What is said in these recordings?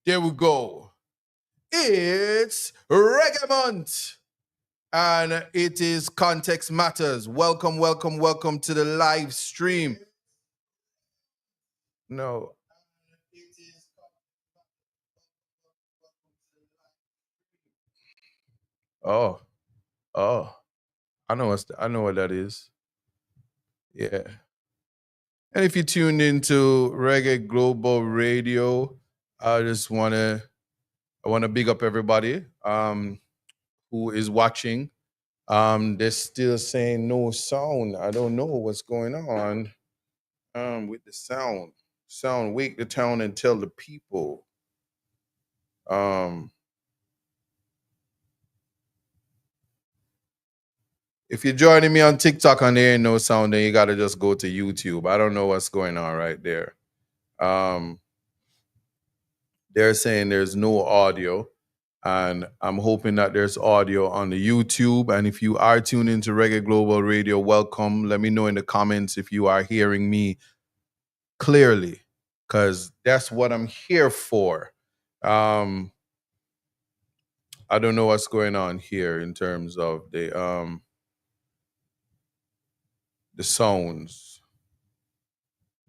There we go. It's Reggae Month. And it is Context Matters. Welcome, welcome, welcome to the live stream. No. Oh, oh. I know what that is. Yeah. And if you tuned into Reggae Global Radio, I wanna big up everybody who is watching. They're still saying no sound. I don't know what's going on with the sound. Sound, wake the town and tell the people. If you're joining me on TikTok and there ain't no sound, then you gotta just go to YouTube. I don't know what's going on right there. They're saying there's no audio, and I'm hoping that there's audio on the YouTube. And if you are tuned into Reggae Global Radio, welcome. Let me know in the comments if you are hearing me clearly, because that's what I'm here for. I don't know what's going on here in terms of the sounds,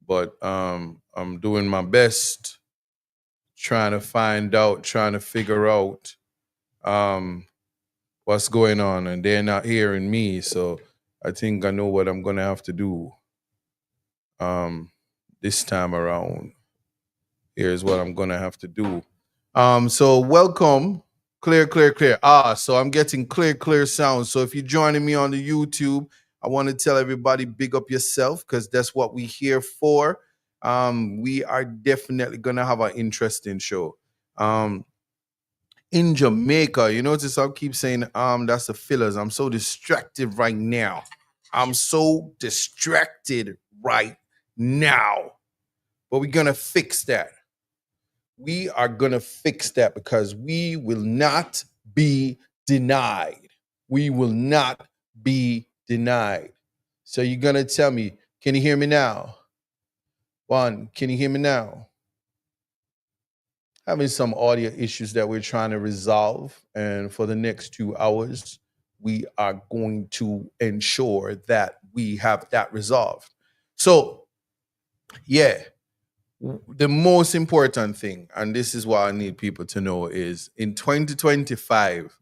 but I'm doing my best trying to figure out what's going on, and they're not hearing me, so I think I know what I'm gonna have to do this time around. Here's what I'm gonna have to do. So welcome. Clear. So I'm getting clear sound. So if you're joining me on the YouTube, I want to tell everybody, big up yourself, because that's what we're here for. We are definitely gonna have an interesting show. In Jamaica, you notice I keep saying that's the fillers. I'm so distracted right now. But we're gonna fix that. We are going to fix that because we will not be denied. We will not be denied. So you're going to tell me, can you hear me now? One, can you hear me now? Having some audio issues that we're trying to resolve. And for the next 2 hours, we are going to ensure that we have that resolved. So, yeah. The most important thing, and this is what I need people to know, is in 2025,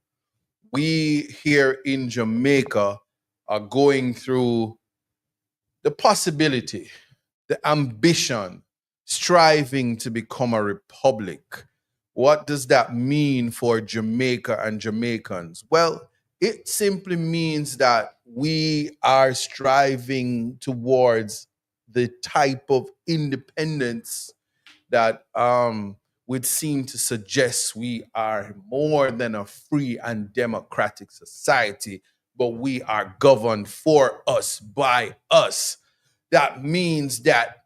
we here in Jamaica are going through the possibility, the ambition, striving to become a republic. What does that mean for Jamaica and Jamaicans? Well, it simply means that we are striving towards the type of independence that would seem to suggest we are more than a free and democratic society, but we are governed for us, by us. That means that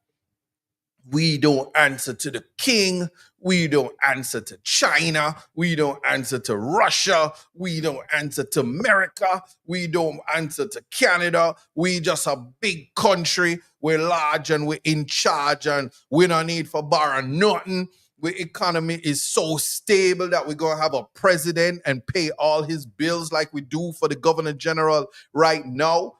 we don't answer to the king. We don't answer to China. We don't answer to Russia. We don't answer to America. We don't answer to Canada. We just a big country. We're large and we're in charge, and we don't need for borrow nothing. The economy is so stable that we're going to have a president and pay all his bills like we do for the governor general right now.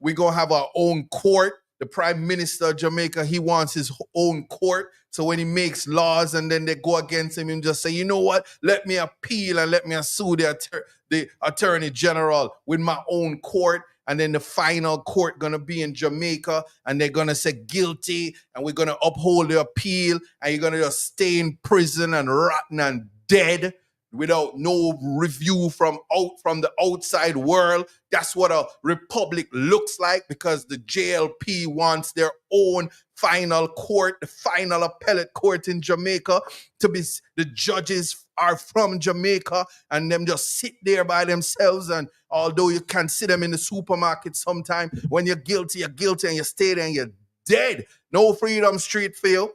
We're going to have our own court. The prime minister of Jamaica, he wants his own court. So when he makes laws and then they go against him, he just say, you know what? Let me appeal and let me sue the attorney general with my own court. And then the final court going to be in Jamaica, and they're going to say guilty, and we're going to uphold the appeal, and you're going to just stay in prison and rotten and dead without no review from the outside world. That's what a republic looks like, because the JLP wants their own final court, the final appellate court in Jamaica, to be, the judges are from Jamaica, and them just sit there by themselves. And although you can see them in the supermarket sometime, when you're guilty, and you stay there and you're dead. No Freedom Street for you.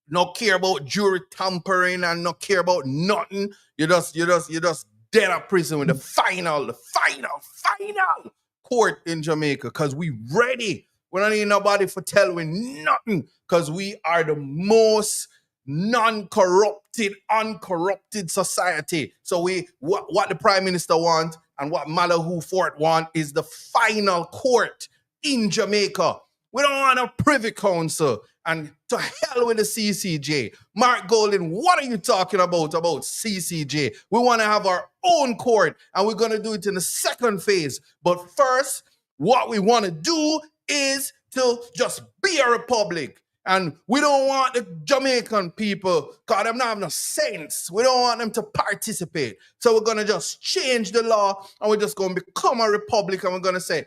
No care about jury tampering and no care about nothing. You just dead at prison with the final court in Jamaica, because we ready. We don't need nobody for telling nothing because we are the most uncorrupted society. So what the Prime Minister wants and what Malahoo Fort want is the final court in Jamaica. We don't want a Privy Council. And to hell with the CCJ. Mark Golding, what are you talking about CCJ? We want to have our own court, and we're going to do it in the second phase. But first, what we want to do is to just be a republic. And we don't want the Jamaican people, because they're not have no sense. We don't want them to participate. So we're going to just change the law, and we're just going to become a republic, and we're going to say,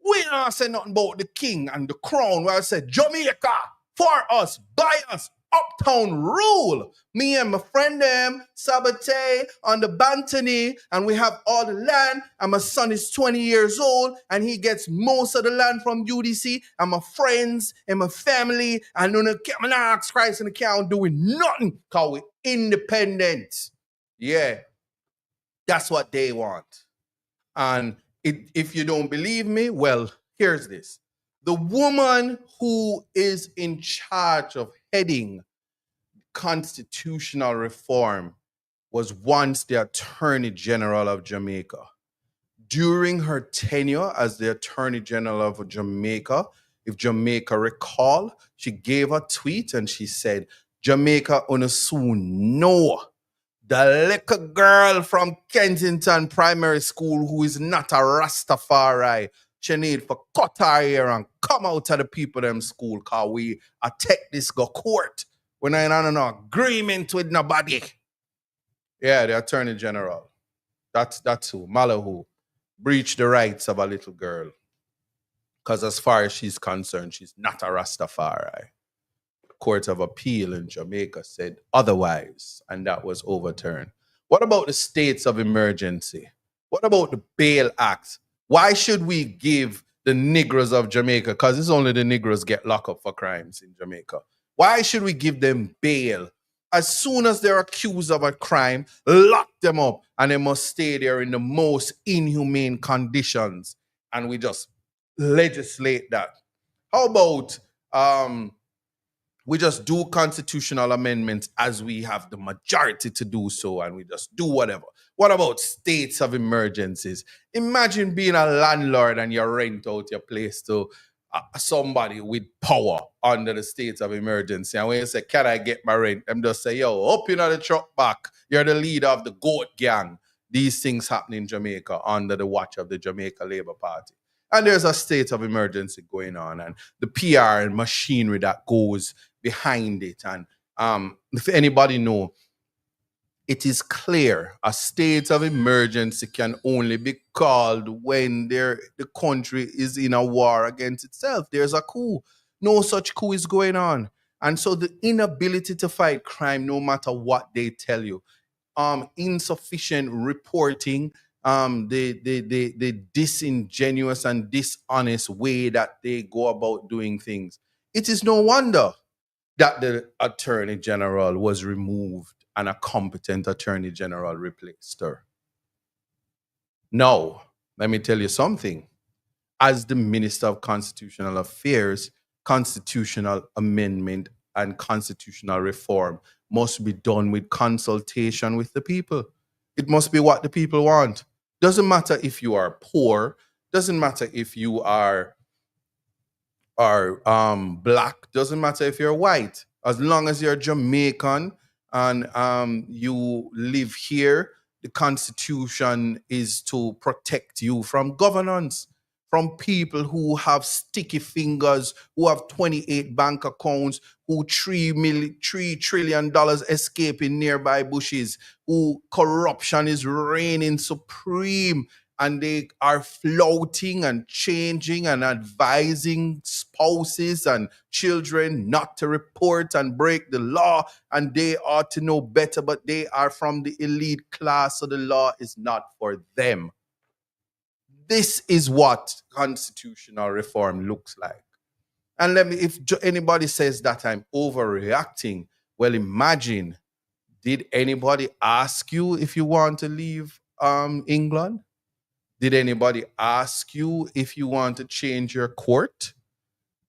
we don't say nothing about the king and the crown. Where I said, Jamaica, for us, by us, uptown rule. Me and my friend them, Sabate on the Bantony, and we have all the land, and my son is 20 years old, and he gets most of the land from UDC, and my friends and my family, and none of them ask Christ in the count doing nothing, because we're independent. Yeah, that's what they want. And if you don't believe me, well, here's this. The woman who is in charge of heading constitutional reform was once the Attorney General of Jamaica. During her tenure as the Attorney General of Jamaica, if Jamaica recall, she gave a tweet and she said, Jamaica on soon know the little girl from Kensington Primary School who is not a Rastafari, she need for cut her hair and come out of the people them school, cause we take this go court. We're not in an agreement with nobody. Yeah, the Attorney General. That's who, Malahoo, breached the rights of a little girl. Because as far as she's concerned, she's not a Rastafari. Court of Appeal in Jamaica said otherwise, and that was overturned. What about the states of emergency? What about the Bail Act? Why should we give the Negroes of Jamaica, because it's only the Negroes get locked up for crimes in Jamaica. Why should we give them bail? As soon as they're accused of a crime, lock them up, and they must stay there in the most inhumane conditions. And we just legislate that. How about we just do constitutional amendments as we have the majority to do so, and we just do whatever. What about states of emergencies? Imagine being a landlord and you rent out your place to somebody with power under the states of emergency. And when you say, can I get my rent? Them just say, yo, up in the truck back. You're the leader of the goat gang. These things happen in Jamaica under the watch of the Jamaica Labour Party. And there's a state of emergency going on, and the PR and machinery that goes behind it. And if anybody know, it is clear a state of emergency can only be called when the country is in a war against itself. There's a coup. No such coup is going on. And so the inability to fight crime, no matter what they tell you, insufficient reporting, the disingenuous and dishonest way that they go about doing things. It is no wonder that the Attorney General was removed and a competent Attorney General replaced her. Now, let me tell you something. As the Minister of Constitutional Affairs, constitutional amendment and constitutional reform must be done with consultation with the people. It must be what the people want. Doesn't matter if you are poor, doesn't matter if you are black, doesn't matter if you're white. As long as you're Jamaican and you live here, the Constitution is to protect you from governance, from people who have sticky fingers, who have 28 bank accounts, who $3 trillion escaping nearby bushes, who corruption is reigning supreme, and they are flouting and changing and advising spouses and children not to report and break the law, and they ought to know better, but they are from the elite class, so the law is not for them. This is what constitutional reform looks like. And if anybody says that I'm overreacting, well, imagine, did anybody ask you if you want to leave England? Did anybody ask you if you want to change your court?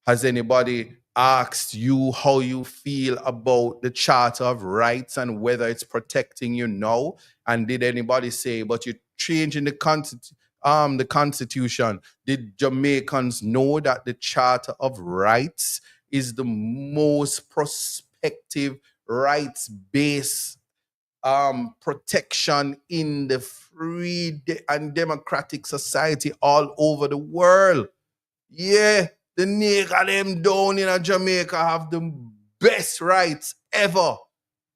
Has anybody asked you how you feel about the Charter of Rights and whether it's protecting you now? And did anybody say, but you're changing the Constitution? Did Jamaicans know that the Charter of Rights is the most prospective rights-based protection in the free and democratic society all over the world? Yeah, the nigga them down in Jamaica have the best rights ever,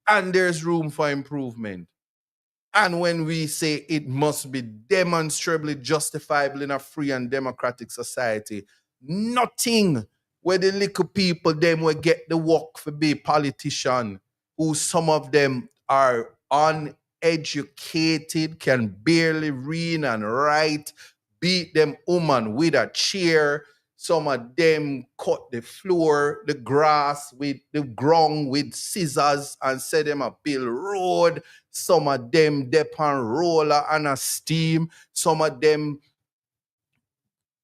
and there's room for improvement. And when we say it must be demonstrably justifiable in a free and democratic society, nothing where the little people them will get the work for be politician, who some of them are uneducated, can barely read and write, beat them woman with a chair. Some of them cut the floor, the grass with the ground with scissors and set them a build road. Some of them dip on roller and a steam. Some of them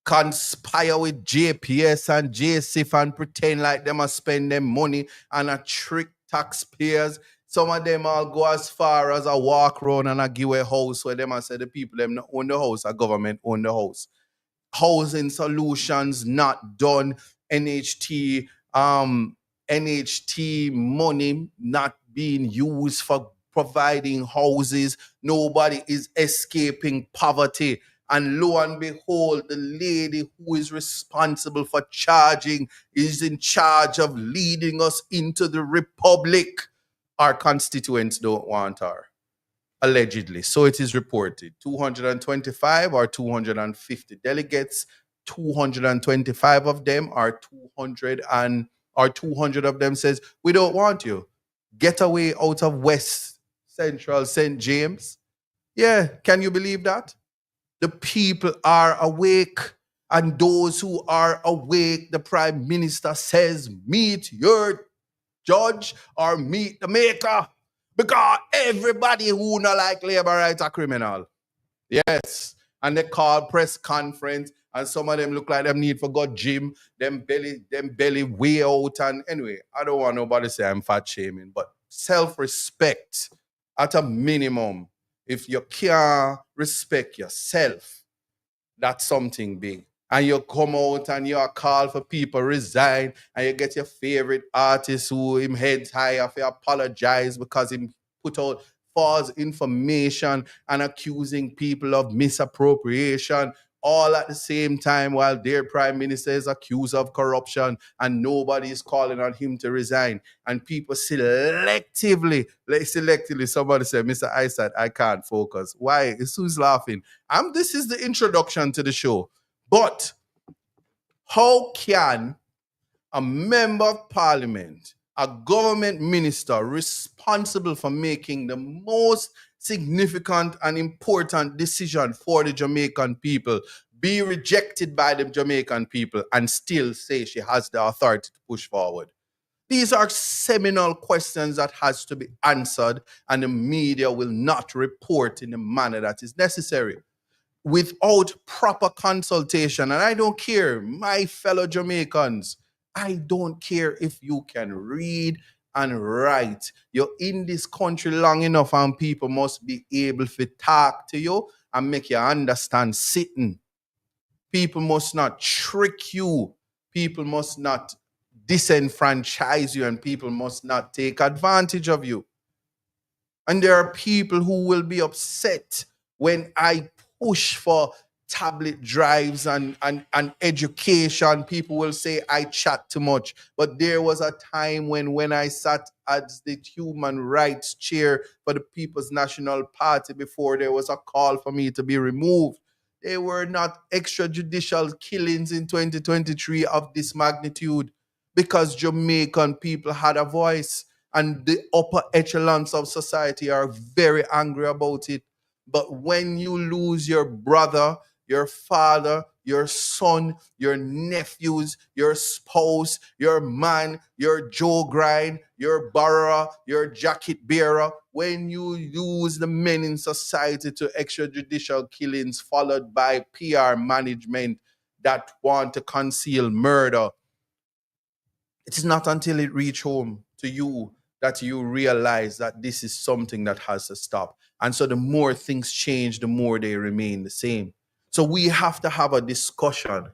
conspire with JPS and JSIF and pretend like them are spend them money and a trick taxpayers. Some of them all go as far as a walk around and a give a house where them and say the people them not own the house, a government own the house. Housing solutions not done. NHT money not being used for providing houses. Nobody is escaping poverty. And lo and behold, the lady who is responsible for charging is in charge of leading us into the republic. Our constituents don't want her. Allegedly. So it is reported. 225 or 250 delegates. 225 of them are 200 of them says, we don't want you. Get away out of West Central St. James. Yeah, can you believe that? The people are awake, and those who are awake, the Prime Minister says, meet your judge or meet the maker. Because everybody who not like labor rights are criminal. Yes. And they call press conference, and some of them look like them need for God gym, them belly way out. And anyway, I don't want nobody to say I'm fat shaming, but self-respect at a minimum. If you can't respect yourself, that's something big. And you come out and you call for people resign, and you get your favorite artist who him heads high off, you apologize because he put out false information and accusing people of misappropriation, all at the same time while their prime minister is accused of corruption and nobody is calling on him to resign. And people selectively, somebody said, Mr. Isaac, I can't focus. Why? Who's laughing? This is the introduction to the show. But how can a member of parliament, a government minister responsible for making the most significant and important decision for the Jamaican people be rejected by the Jamaican people and still say she has the authority to push forward? These are seminal questions that has to be answered, and the media will not report in the manner that is necessary. Without proper consultation, and I don't care, my fellow Jamaicans, I don't care if you can read and write. You're in this country long enough, and people must be able to talk to you and make you understand sitting. People must not trick you. People must not disenfranchise you, and people must not take advantage of you. And there are people who will be upset when I push for tablet drives and education. People will say I chat too much. But there was a time when I sat as the human rights chair for the People's National Party before there was a call for me to be removed. There were not extrajudicial killings in 2023 of this magnitude because Jamaican people had a voice. And the upper echelons of society are very angry about it. But when you lose your brother, your father, your son, your nephews, your spouse, your man, your Joe Grind, your borrower, your jacket bearer, when you lose the men in society to extrajudicial killings followed by PR management that want to conceal murder, It is not until it reach home to you that you realize that this is something that has to stop. And so the more things change, the more they remain the same. So we have to have a discussion,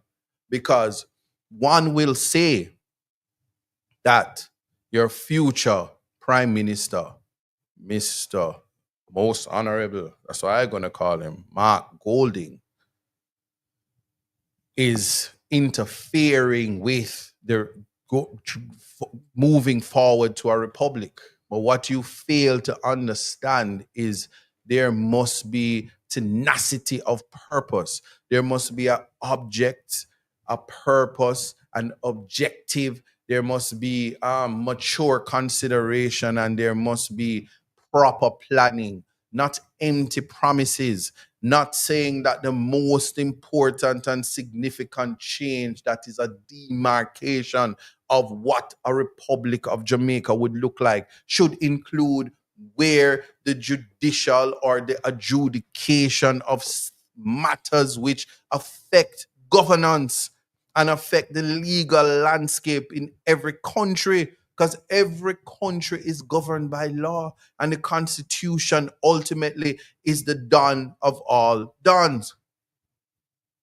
because one will say that your future prime minister, Mr. Most Honorable, that's why I'm going to call him, Mark Golding, is interfering with the moving forward to a republic. But what you fail to understand is there must be tenacity of purpose. There must be an object, a purpose, an objective. There must be mature consideration, and there must be proper planning, not empty promises, not saying that the most important and significant change that is a demarcation of what a Republic of Jamaica would look like should include where the judicial or the adjudication of matters which affect governance and affect the legal landscape in every country, because every country is governed by law, and the Constitution ultimately is the done of all dons.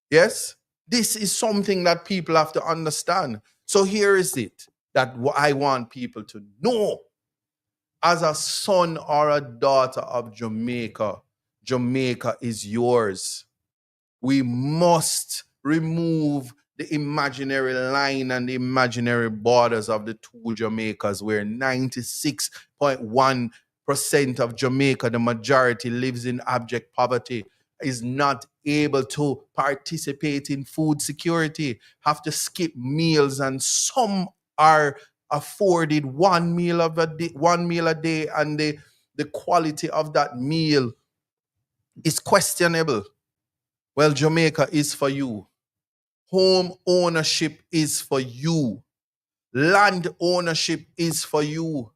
Yes? This is something that people have to understand. So here is it that I want people to know. As a son or a daughter of Jamaica, Jamaica is yours. We must remove the imaginary line and the imaginary borders of the two Jamaicas, where 96.1% of Jamaica, the majority, lives in abject poverty, is not able to participate in food security, have to skip meals, and some are afforded one meal a day, and the quality of that meal is questionable. Well, Jamaica is for you. Home ownership is for you. Land ownership is for you.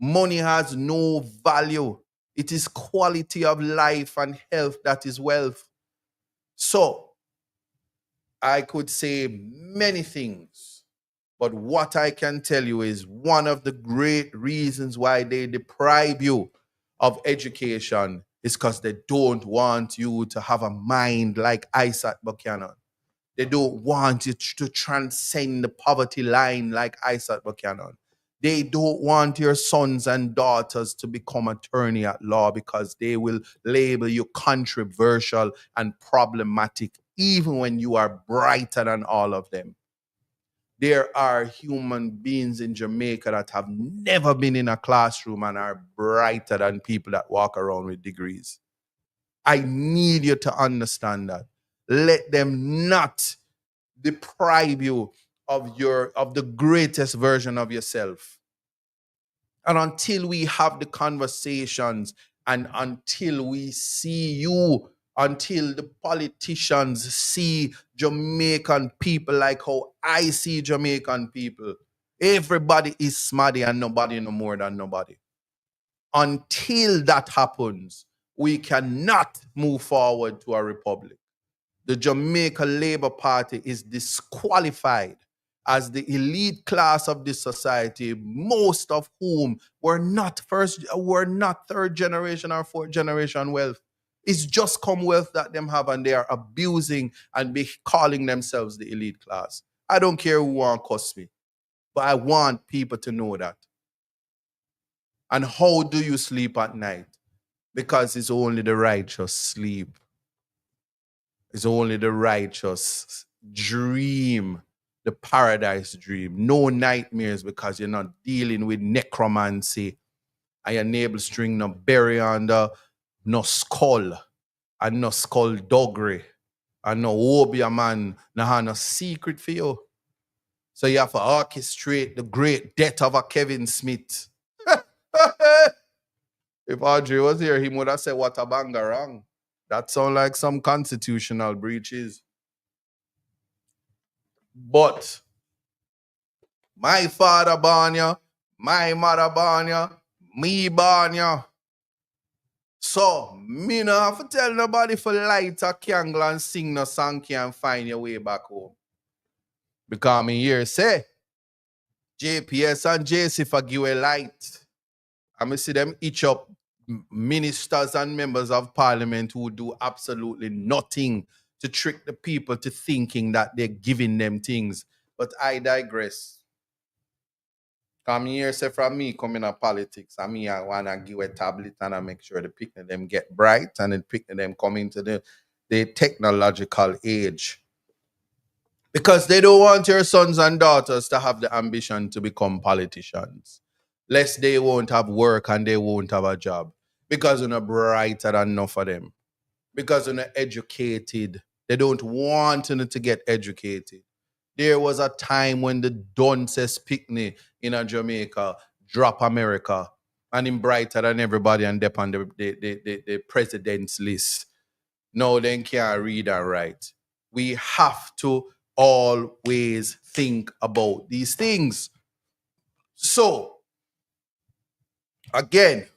Money has no value. It is quality of life and health that is wealth. So, I could say many things, but what I can tell you is one of the great reasons why they deprive you of education is because they don't want you to have a mind like Isaac Buchanan. They don't want you to transcend the poverty line like Isaac Buchanan. They don't want your sons and daughters to become attorney at law, because they will label you controversial and problematic, even when you are brighter than all of them. There are human beings in Jamaica that have never been in a classroom and are brighter than people that walk around with degrees. I need you to understand that. Let them not deprive you of the greatest version of yourself. And until we have the conversations, and until we see you, until the politicians see Jamaican people like how I see Jamaican people, everybody is smarty and nobody no more than nobody. Until that happens, we cannot move forward to a republic. The Jamaica Labour Party is disqualified as the elite class of this society, most of whom were not third generation or fourth generation wealth. It's just Commonwealth that them have, and they are abusing and be calling themselves the elite class. I don't care who want to cuss me, but I want people to know that. And how do you sleep at night? Because it's only the righteous sleep. It's only the righteous dream, the paradise dream. No nightmares, because you're not dealing with necromancy, and your navel string no bury under no skull, and no skullduggery, and no obia man no have no secret for you. So you have to orchestrate the great death of a Kevin Smith. If Audrey was here, he would have said, what a banger wrong. That sounds like some constitutional breaches. But my father born ya, my mother born ya, me born ya. So, me no have to tell nobody for light a candle and sing no song and find your way back home. Because me here say, JPS and JC for give a light. I'm going to see them each up ministers and members of parliament who do absolutely nothing to trick the people to thinking that they're giving them things. But I digress. Come here, say from me coming to politics. I want to give a tablet and I make sure the picking them get bright and then picking them come into the technological age. Because they don't want your sons and daughters to have the ambition to become politicians. Lest they won't have work and they won't have a job. Because you're not brighter than enough of them. Because you're not educated. They don't want you to get educated. There was a time when the dunces picnic in a Jamaica drop America and him brighter than everybody and dep on the president's list. No, they can't read and write. We have to always think about these things. So, again,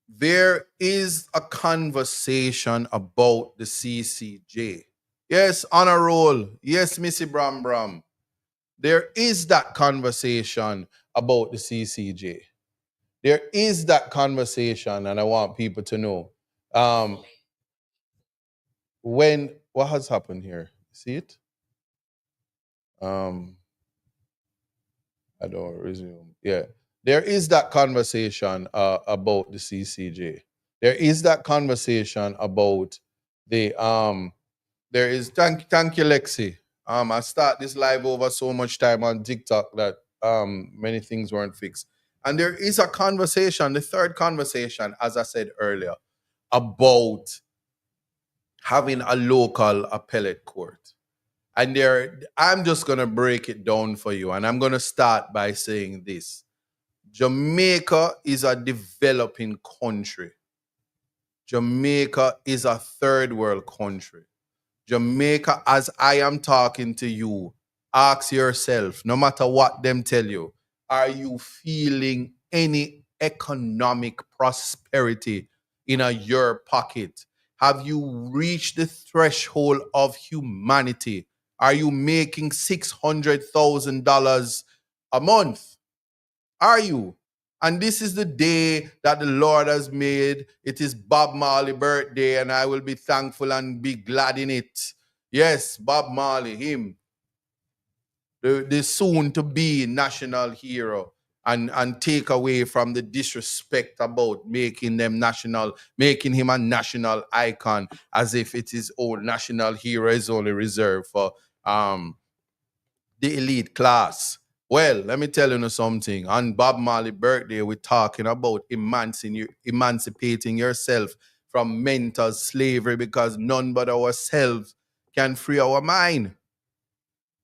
there is a conversation about the CCJ. Yes, on a roll. Yes, Missy Bram Bram. There is that conversation about the CCJ. There is that conversation, and I want people to know. What has happened here? See it? I don't resume. Yeah. There is that conversation about the CCJ. There is that conversation about the there is thank you, Lexi. I start this live over so much time on TikTok that many things weren't fixed. And there is a conversation, the third conversation, as I said earlier, about having a local appellate court. And I'm just gonna break it down for you. And I'm gonna start by saying this. Jamaica is a developing country. Jamaica is a third world country. Jamaica, as I am talking to you, ask yourself, no matter what them tell you, are you feeling any economic prosperity in your pocket? Have you reached the threshold of humanity? Are you making $600,000 a month? Are you? And this is the day that the Lord has made. It is Bob Marley's birthday, and I will be thankful and be glad in it. Yes, Bob Marley, him, the soon-to-be national hero, and take away from the disrespect about making him a national icon, as if it is old national hero is only reserved for the elite class. Well, let me tell you something. On Bob Marley's birthday, we're talking about emancipating yourself from mental slavery, because none but ourselves can free our mind.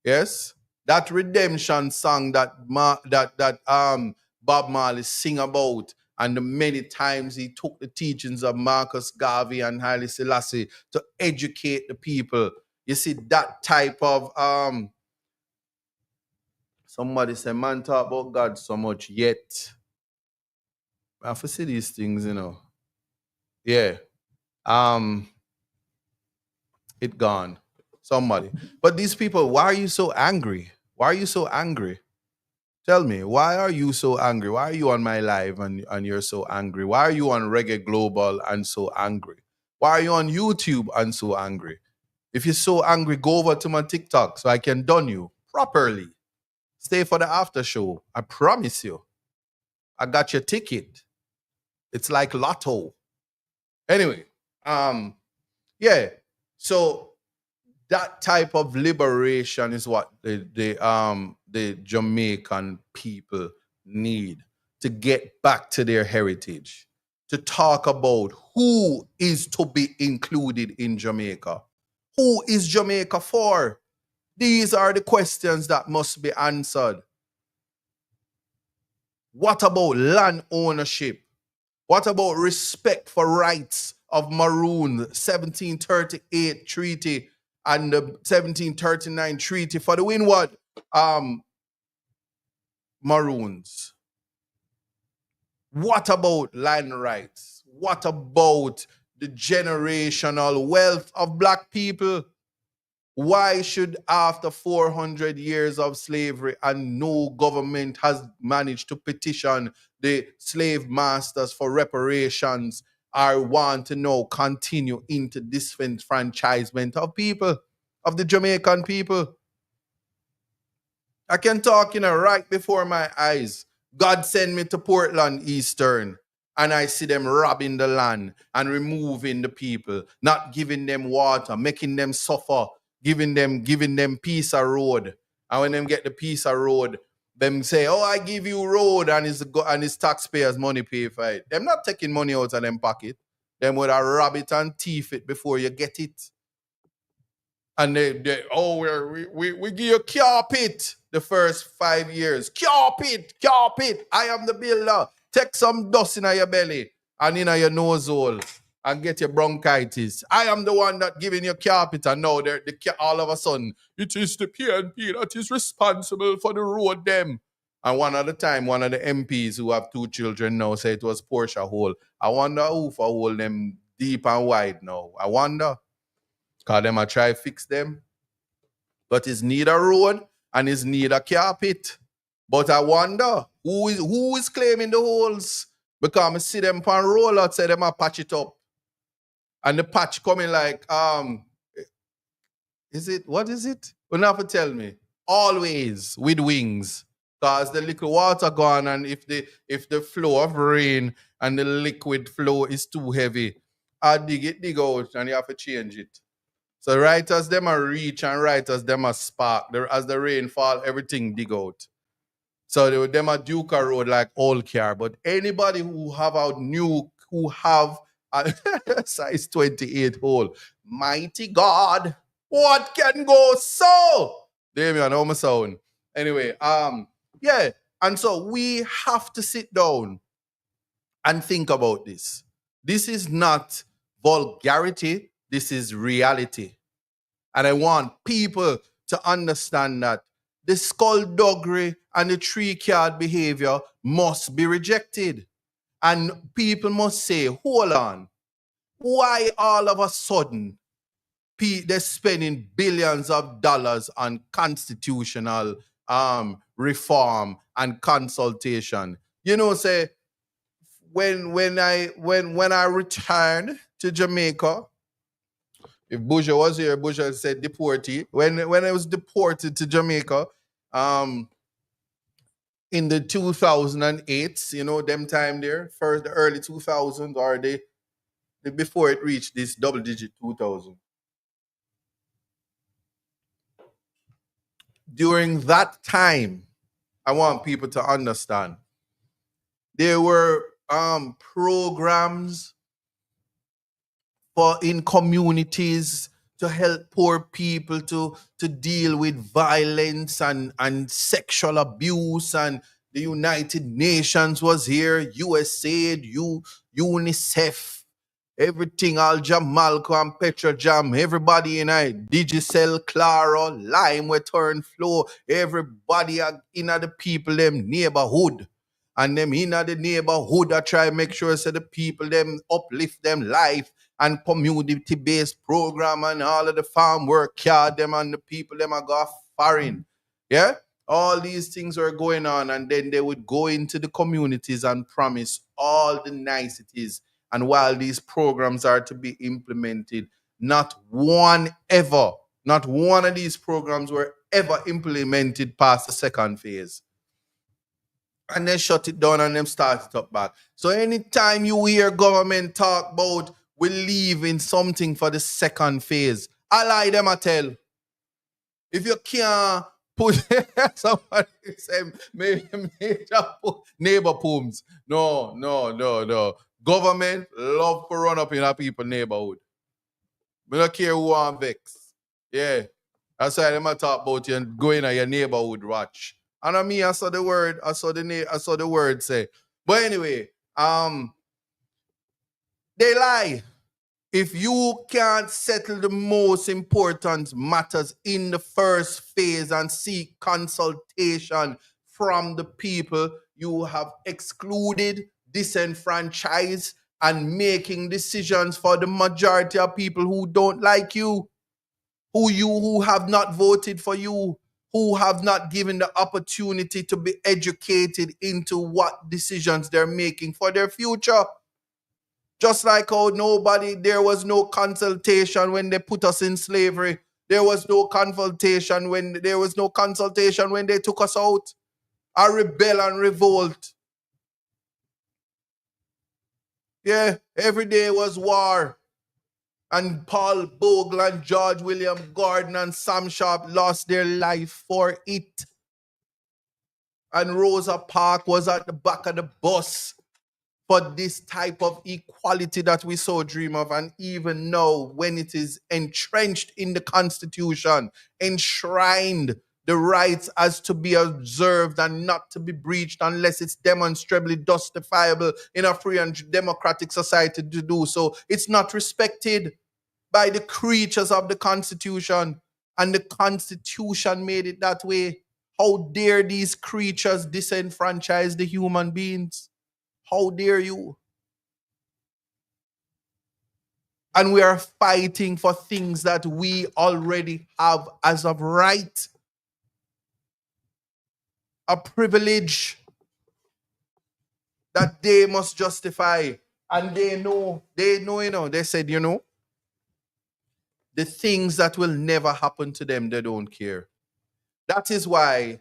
Yes? That redemption song that Bob Marley sing about, and the many times he took the teachings of Marcus Garvey and Haile Selassie to educate the people. You see, that type of somebody say, man, talk about God so much, yet I have to see these things, Yeah. It gone. Somebody. But these people, why are you so angry? Why are you so angry? Tell me, why are you so angry? Why are you on my live and you're so angry? Why are you on Reggae Global and so angry? Why are you on YouTube and so angry? If you're so angry, go over to my TikTok so I can done you properly. Stay for the after show. I promise you. I got your ticket. It's like lotto. Anyway, yeah. So that type of liberation is what the Jamaican people need to get back to their heritage, to talk about who is to be included in Jamaica. Who is Jamaica for? These are the questions that must be answered. What about land ownership? What about respect for rights of Maroon, 1738 treaty and the 1739 treaty for the Windward Maroons? What about land rights? What about the generational wealth of black people? Why should, after 400 years of slavery and no government has managed to petition the slave masters for reparations, I want to know continue into disenfranchisement of people, of the Jamaican people? I can talk, right before my eyes. God sent me to Portland Eastern, and I see them robbing the land and removing the people, not giving them water, making them suffer, giving them piece of road. And when them get the piece of road, them say, "Oh, I give you road," and it's taxpayers' money pay for it. Them not taking money out of them pocket. Them would have rob it and thief it before you get it. And we give you carpet the first 5 years. Carpet. I am the builder. Take some dust in your belly and in your nose hole and get your bronchitis. I am the one that giving you carpet, and now all of a sudden it is the PNP that is responsible for the road them. And one at a time, one of the MPs who have 2 children now say it was Porsche hole. I wonder who for hole them deep and wide now. I wonder. Because them I try fix them. But it's need a road and it's need a carpet. But I wonder who is claiming the holes. Because I see them pan roll out, say them a patch it up. And the patch coming like, what is it? You have to tell me. Always with wings. Because the liquid water gone, and if the flow of rain and the liquid flow is too heavy, I dig out, and you have to change it. So right as them a reach and right as them a spark, as the rain fall, everything dig out. So them a Duke a road like old car. But anybody who have a size 28 hole, mighty God, what can go so? There me on my sound. Anyway, yeah. And so we have to sit down and think about this. This is not vulgarity. This is reality. And I want people to understand that the skullduggery and the tree-card behavior must be rejected. And people must say, hold on, why all of a sudden they're spending billions of dollars on constitutional reform and consultation? Say, when I returned to Jamaica, if Buja was here, Buja said deportee. When I was deported to Jamaica, in the 2008, them time there, first the early 2000s, or before it reached this double-digit 2000. During that time, I want people to understand, there were programs in communities to help poor people to deal with violence and sexual abuse. And the United Nations was here, USAID, UNICEF, everything, Al Jamalco and Petrojam, everybody in it, Digicel, Claro, Lime, Return Flow, everybody in the people, them neighborhood. And them in the neighborhood, I try to make sure so the people, them uplift them life and community-based program and all of the farm work, them and the people, them are go foreign. Yeah? All these things were going on, and then they would go into the communities and promise all the niceties. And while these programs are to be implemented, not one of these programs were ever implemented past the second phase. And then shut it down and them start it up back. So anytime you hear government talk about we leaving something for the second phase, I lie them I tell. If you can't put somebody say neighbor poems. No. Government love to run up in a people neighborhood. We don't care who I'm vex. Yeah. That's why them talk about you and go in your neighborhood watch. And I saw the word say. But anyway, they lie. If you can't settle the most important matters in the first phase and seek consultation from the people, you have excluded, disenfranchised, and making decisions for the majority of people who don't like you. who have not voted for you, who have not given the opportunity to be educated into what decisions they're making for their future. Just like how there was no consultation when they put us in slavery. There was no consultation when they took us out. A rebel and revolt. Yeah, every day was war. And Paul Bogle and George William Gordon and Sam Sharp lost their life for it. And Rosa Parks was at the back of the bus for this type of equality that we so dream of. And even now, when it is entrenched in the Constitution, enshrined, the rights as to be observed and not to be breached unless it's demonstrably justifiable in a free and democratic society to do so, it's not respected by the creatures of the Constitution. And the Constitution made it that way. How dare these creatures disenfranchise the human beings? How dare you? And we are fighting for things that we already have as of right. A privilege that they must justify. And they know, they said, the things that will never happen to them, they don't care. That is why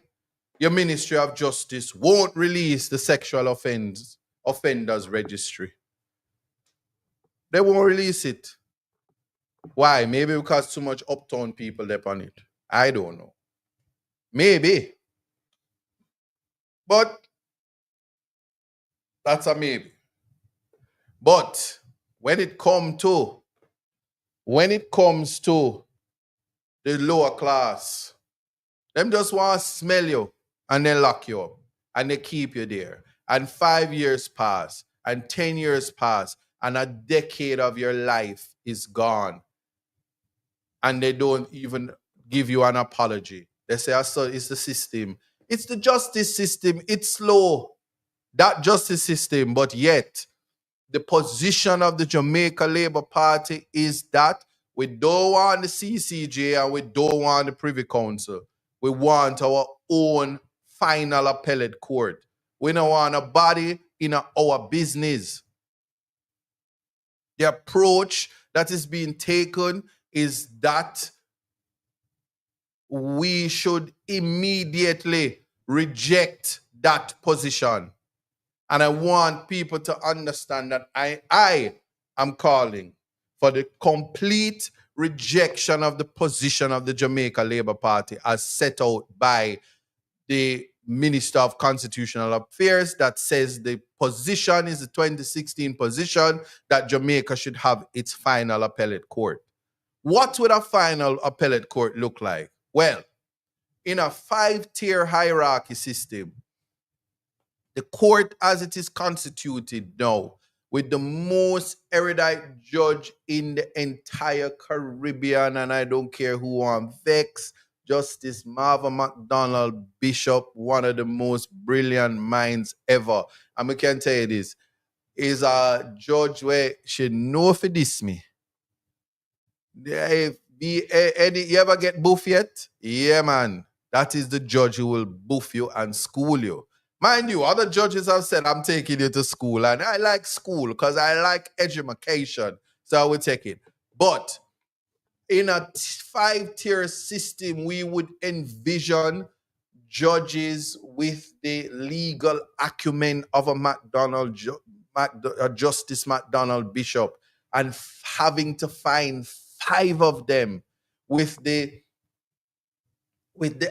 your Ministry of Justice won't release the sexual offenders registry. They won't release it. Why? Maybe because too much uptown people dep on it. I don't know. Maybe. But that's a maybe. But when it comes to the lower class, them just want to smell you and then lock you up and they keep you there. And 5 years pass and 10 years pass and a decade of your life is gone. And they don't even give you an apology. They say, so it's the system. It's the justice system. It's slow. That justice system, but yet the position of the Jamaica Labour Party is that we don't want the CCJ and we don't want the Privy Council. We want our own final appellate court. We don't want a body in our business. The approach that is being taken is that we should immediately reject that position. And I want people to understand that I am calling for the complete rejection of the position of the Jamaica Labour Party as set out by the Minister of Constitutional Affairs, that says the position is the 2016 position that Jamaica should have its final appellate court. What would a final appellate court look like? Well, in a 5-tier hierarchy system, the court as it is constituted now, with the most erudite judge in the entire Caribbean, and I don't care who I'm vex, Justice Marva McDonald Bishop, one of the most brilliant minds ever. And I can tell you this, is a judge where she know for this me. You ever get buff yet? Yeah, man. That is the judge who will buff you and school you. Mind you, other judges have said, I'm taking you to school. And I like school because I like education. So I will take it. But in a 5-tier system, we would envision judges with the legal acumen of a Justice McDonald Bishop and having to find 5 of them with the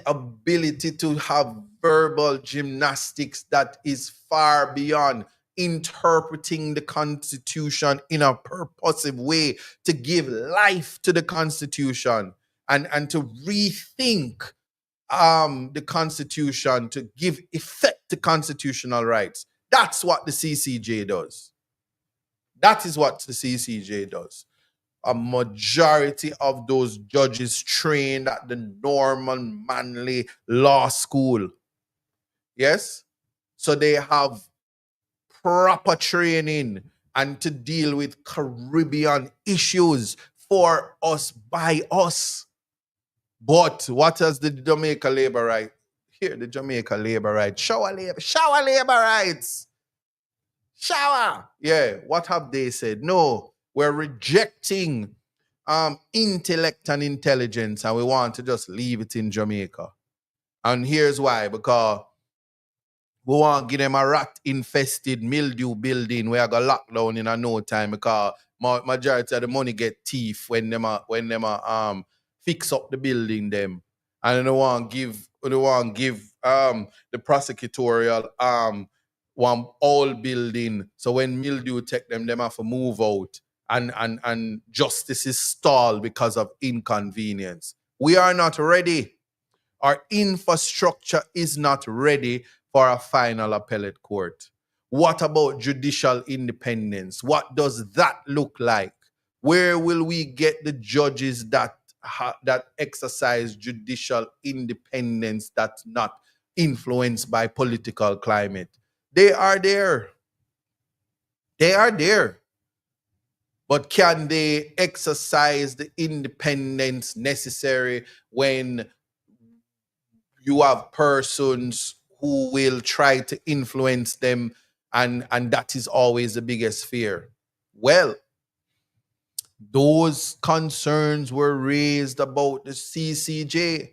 ability to have verbal gymnastics that is far beyond interpreting the Constitution in a purposive way to give life to the Constitution and to rethink the Constitution to give effect to constitutional rights. That's what the CCJ does. That is what the CCJ does. A majority of those judges trained at the Norman Manley Law School. Yes? So they have proper training and to deal with Caribbean issues for us, by us. But what has the Jamaica labor right? Here, the Jamaica labor right. Shower labor rights. Shower. Yeah. What have they said? No, we're rejecting intellect and intelligence, and we want to just leave it in Jamaica. And here's why: because we want to give them a rat infested mildew building where I got lockdown in a no time, because majority of the money get thief when them fix up the building them. And they want give the prosecutorial one old building. So when mildew take them have to move out, and justice is stalled because of inconvenience. We are not ready. Our infrastructure is not ready for a final appellate court. What about judicial independence? What does that look like? Where will we get the judges that exercise judicial independence that's not influenced by political climate? They are there. They are there. But can they exercise the independence necessary when you have persons who will try to influence them, and that is always the biggest fear? Well, those concerns were raised about the CCJ,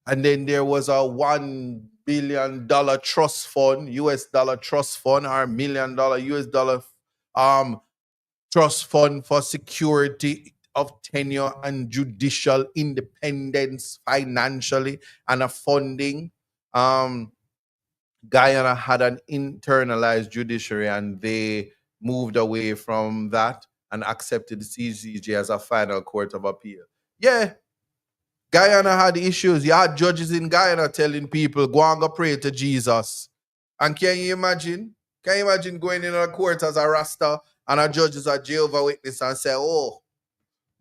and then there was a $1 billion trust fund, US dollar trust fund, or $1 million US dollar trust fund for security of tenure and judicial independence financially and a funding. Guyana had an internalized judiciary, and they moved away from that and accepted the CCJ as a final court of appeal. Yeah, Guyana had issues. You had judges in Guyana telling people, go and go pray to Jesus. And can you imagine? Can you imagine going in a court as a Rasta and a judge is a Jehovah Witness and say, oh,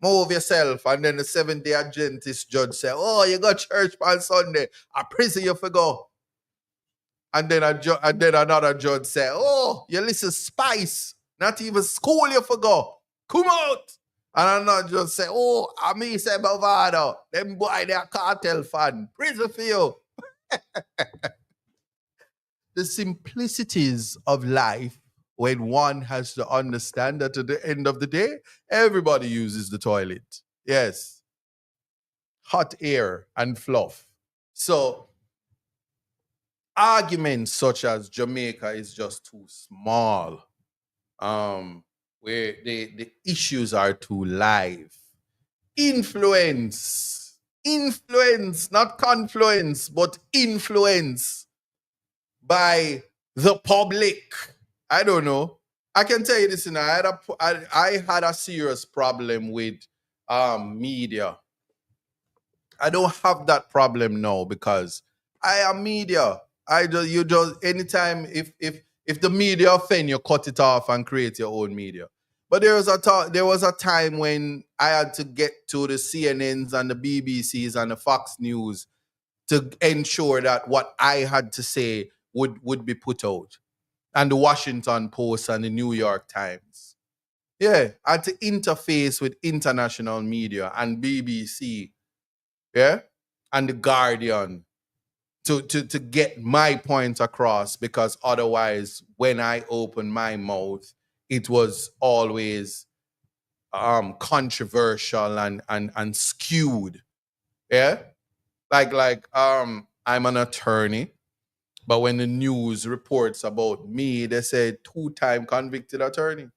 move yourself. And then the Seventh-day Adventist judge say, oh, you got church on Sunday. I prison you for go. And then another judge say, oh, you listen spice. Not even school you for go. Come out. And another judge say, oh, I me say Bavado. Them boy, they are cartel fan. Prison for you. The simplicities of life, when one has to understand that at the end of the day, everybody uses the toilet. Yes. Hot air and fluff. So arguments such as Jamaica is just too small, where the issues are too live. Influence, not confluence, but influence by the public. I don't know. I can tell you this, I had a serious problem with media. I don't have that problem now because I am media. Anytime if the media offend you, cut it off and create your own media. But there was a time when I had to get to the CNNs and the BBCs and the Fox News to ensure that what I had to say would be put out. And the Washington Post and the New York Times. Yeah, I had to interface with international media and BBC, yeah, and the Guardian to get my point across, because otherwise, when I opened my mouth, it was always controversial and skewed. Yeah, I'm an attorney, but when the news reports about me, they say 2-time convicted attorney.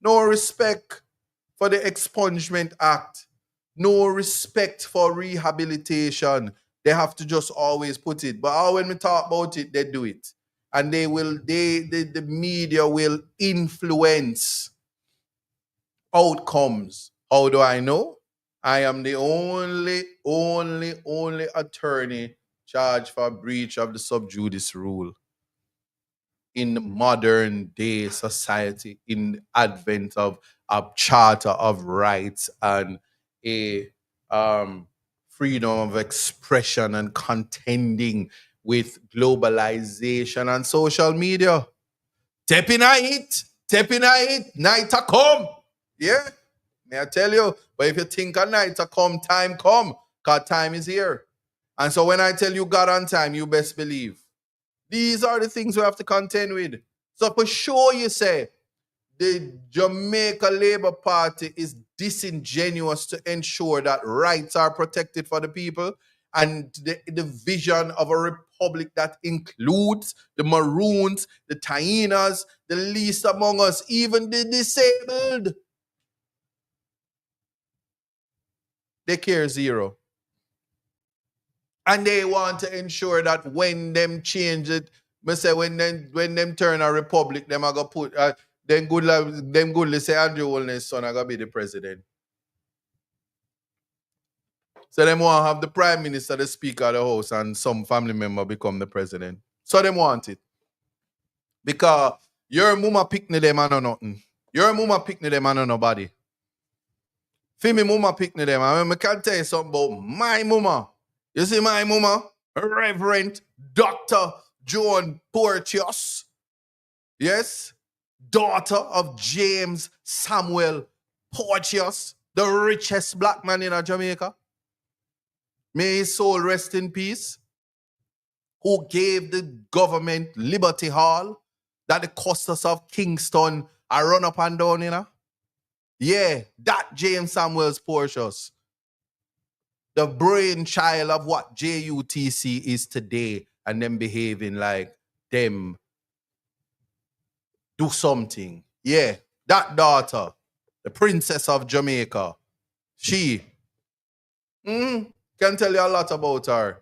No respect for the Expungement Act. No respect for rehabilitation. They have to just always put it. But when we talk about it, they do it. And the media will influence outcomes. How do I know? I am the only attorney charged for breach of the sub judice rule in modern day society, in advent of a charter of rights and a freedom of expression and contending with globalization and social media. Tapping it, night a come. Yeah, may I tell you? But if you think a night a come, time come. because time is here. And so when I tell you God on time, you best believe. These are the things we have to contend with. So for sure you say, the Jamaica Labour Party is disingenuous to ensure that rights are protected for the people and the vision of a republic that includes the Maroons, the Tainas, the least among us, even the disabled. They care zero. And they want to ensure that when them change it, me say when them turn a republic, them are gonna put them goodly say Andrew Holness' son are gonna be the president. So them want to have the prime minister, the speaker of the house, and some family member become the president. So them want it. Because your mama pick them and no nothing. Your mama pick them and no nobody. For me mama pick them. I can tell you something about my mama. You see my mama? Reverend Dr. Joan Porteous. Yes? Daughter of James Samuel Porteous, the richest black man in Jamaica. May his soul rest in peace. Who gave the government Liberty Hall that the custos of Kingston are run up and down, you know? Yeah, that James Samuel Porteous. The brainchild of what JUTC is today, and them behaving like them do something. Yeah, that daughter, the princess of Jamaica, she can tell you a lot about her.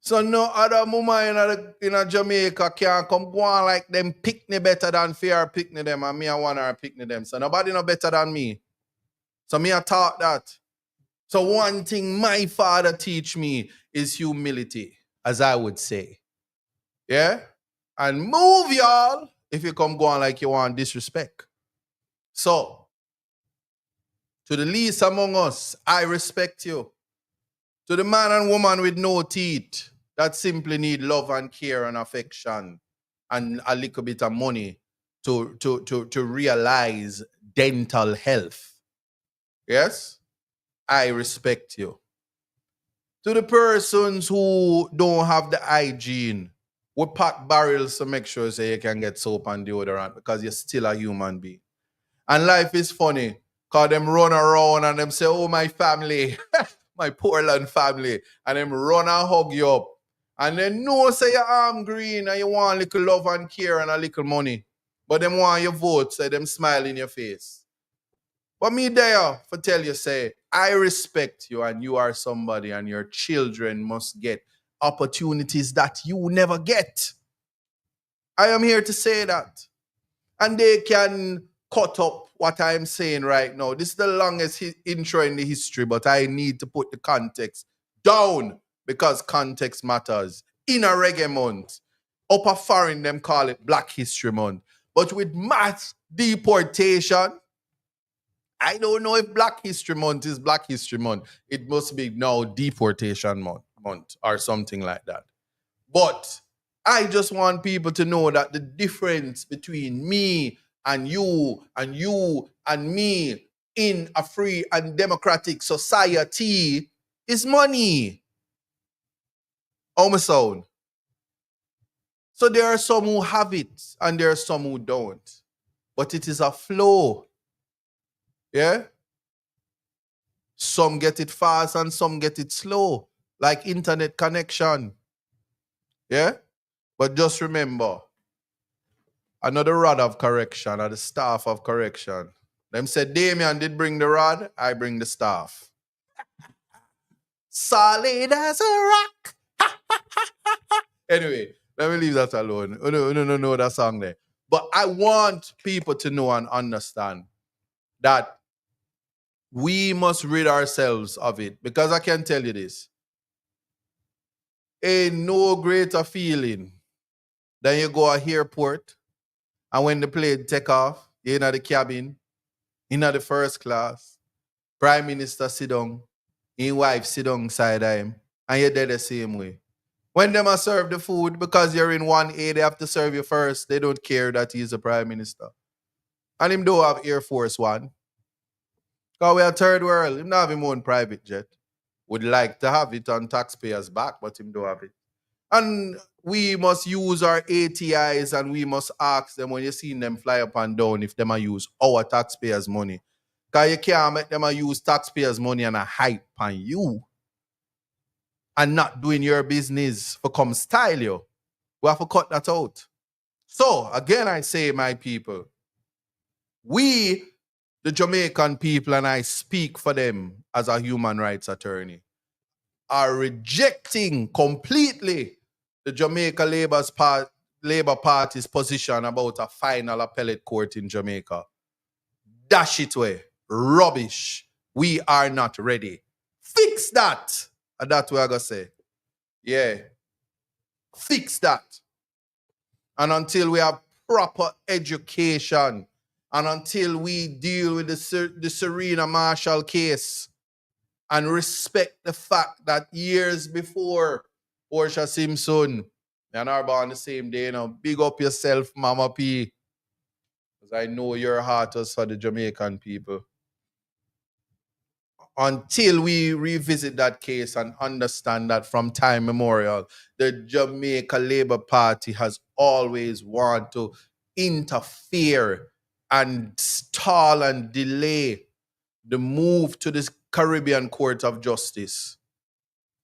So no other woman in a Jamaica can come go on like them pick me better than fear pick me them, and me I want her pick me them. So nobody no better than me. So me I taught that. So one thing my father teach me is humility, as I would say. Yeah? And move y'all if you come go on like you want disrespect. So, to the least among us, I respect you. To the man and woman with no teeth that simply need love and care and affection and a little bit of money to realize dental health. Yes? I respect you. To the persons who don't have the hygiene, we pack barrels to make sure so you can get soap and deodorant because you're still a human being. And life is funny because them run around and them say, oh, my family, my Portland family, and them run and hug you up. And then know say your arm green and you want a little love and care and a little money. But them want your vote, say them smile in your face. But me there for tell you, say, I respect you and you are somebody and your children must get opportunities that you never get. I am here to say that. And they can cut up what I'm saying right now. This is the longest intro in the history, but I need to put the context down because context matters. In a reggae month, upper foreign, them call it Black History Month. But with mass deportation, I don't know if Black History Month is Black History Month. It must be now Deportation Month or something like that. But I just want people to know that the difference between me and you and me in a free and democratic society is money. How my sound? So there are some who have it and there are some who don't. But it is a flow. Yeah? Some get it fast and some get it slow, like internet connection. Yeah? But just remember, another rod of correction or the staff of correction. Them said, Damien did bring the rod, I bring the staff. Solid as a rock. Anyway, let me leave that alone. No, that song there. But I want people to know and understand that we must rid ourselves of it. Because I can tell you this. Ain't no greater feeling than you go to airport and when the plane take off, you're in the cabin, in the first class, Prime Minister sit down, his wife sit down side of him, and you're there the same way. When them are serve the food, because you're in 1A, they have to serve you first. They don't care that he's the Prime Minister. And him don't have Air Force One. Because we're a third world. Him don't have his own private jet. would like to have it on taxpayers' back, but him don't have it. And we must use our ATIs and we must ask them when you see them fly up and down if them are use our taxpayers' money. Because you can't make them use taxpayers' money and a hype on you and not doing your business for come style you. We have to cut that out. So, again, I say, my people, we, the Jamaican people, and I speak for them as a human rights attorney, are rejecting completely the Jamaica Labour Party's position about a final appellate court in Jamaica. Dash it away. Rubbish. We are not ready. Fix that. And that's what I'm going to say. Yeah. Fix that. And until we have proper education and until we deal with the Serena Marshall case and respect the fact that years before Portia Simpson and are born the same day, big up yourself, Mama P. Because I know your heart was for the Jamaican people. Until we revisit that case and understand that from time memorial, the Jamaica Labour Party has always wanted to interfere and stall and delay the move to the Caribbean Court of Justice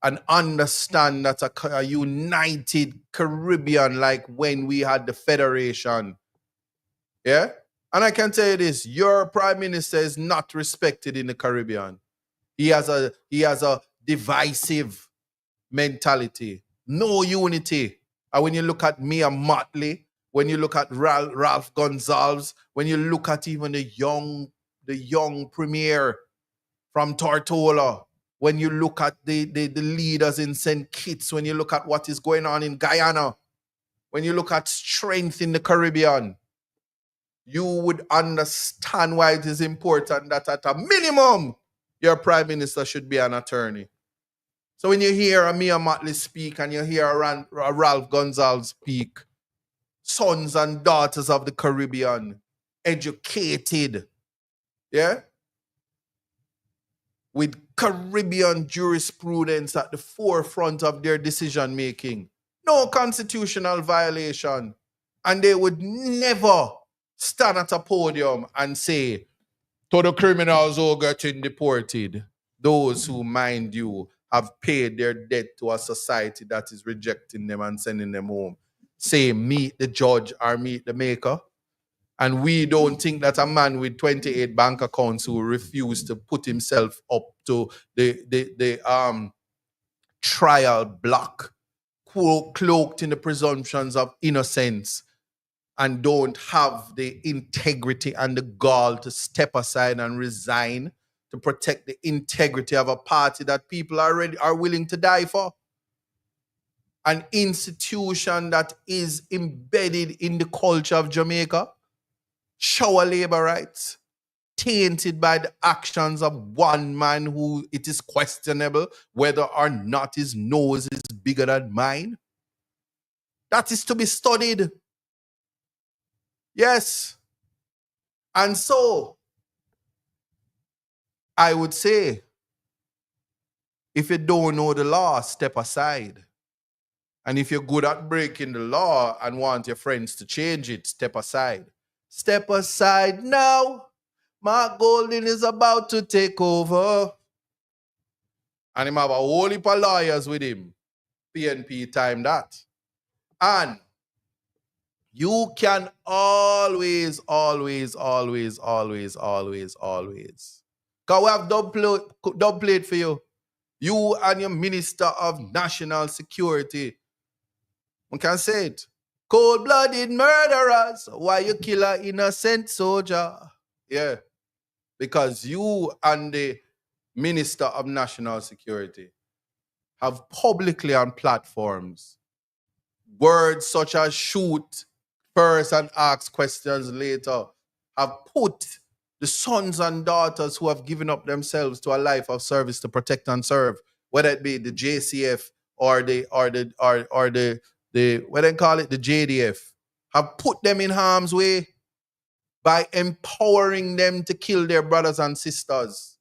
and understand that a united Caribbean, like when we had the Federation. Yeah? And I can tell you this, your Prime Minister is not respected in the Caribbean. He has a divisive mentality, no unity. And when you look at Mia Motley, when you look at Ralph Gonsalves, when you look at even the young premier from Tortola, when you look at the leaders in St. Kitts, when you look at what is going on in Guyana, when you look at strength in the Caribbean, you would understand why it is important that at a minimum, your Prime Minister should be an attorney. So when you hear a Mia Motley speak and you hear a Ralph Gonsalves speak, sons and daughters of the Caribbean, educated, yeah, with Caribbean jurisprudence at the forefront of their decision making, no constitutional violation, and they would never stand at a podium and say, to the criminals who are getting deported, those who, mind you, have paid their debt to a society that is rejecting them and sending them home, say, meet the judge or meet the maker. And we don't think that a man with 28 bank accounts who refused to put himself up to the trial block, cloaked in the presumptions of innocence, and don't have the integrity and the gall to step aside and resign to protect the integrity of a party that people are willing to die for. An institution that is embedded in the culture of Jamaica, shower labor rights, tainted by the actions of one man who it is questionable whether or not his nose is bigger than mine. That is to be studied. Yes. And so, I would say, if you don't know the law, step aside. And if you're good at breaking the law and want your friends to change it, step aside. Step aside now. Mark Golding is about to take over. And him have a whole heap of lawyers with him. PNP time that. And you can always, because we have dub plate for you. You and your Minister of National Security. We can say it. Cold-blooded murderers. Why you kill an innocent soldier? Yeah. Because you and the Minister of National Security have publicly on platforms words such as shoot first and ask questions later have put the sons and daughters who have given up themselves to a life of service to protect and serve, whether it be the JCF or the what they call it, the JDF, have put them in harm's way by empowering them to kill their brothers and sisters.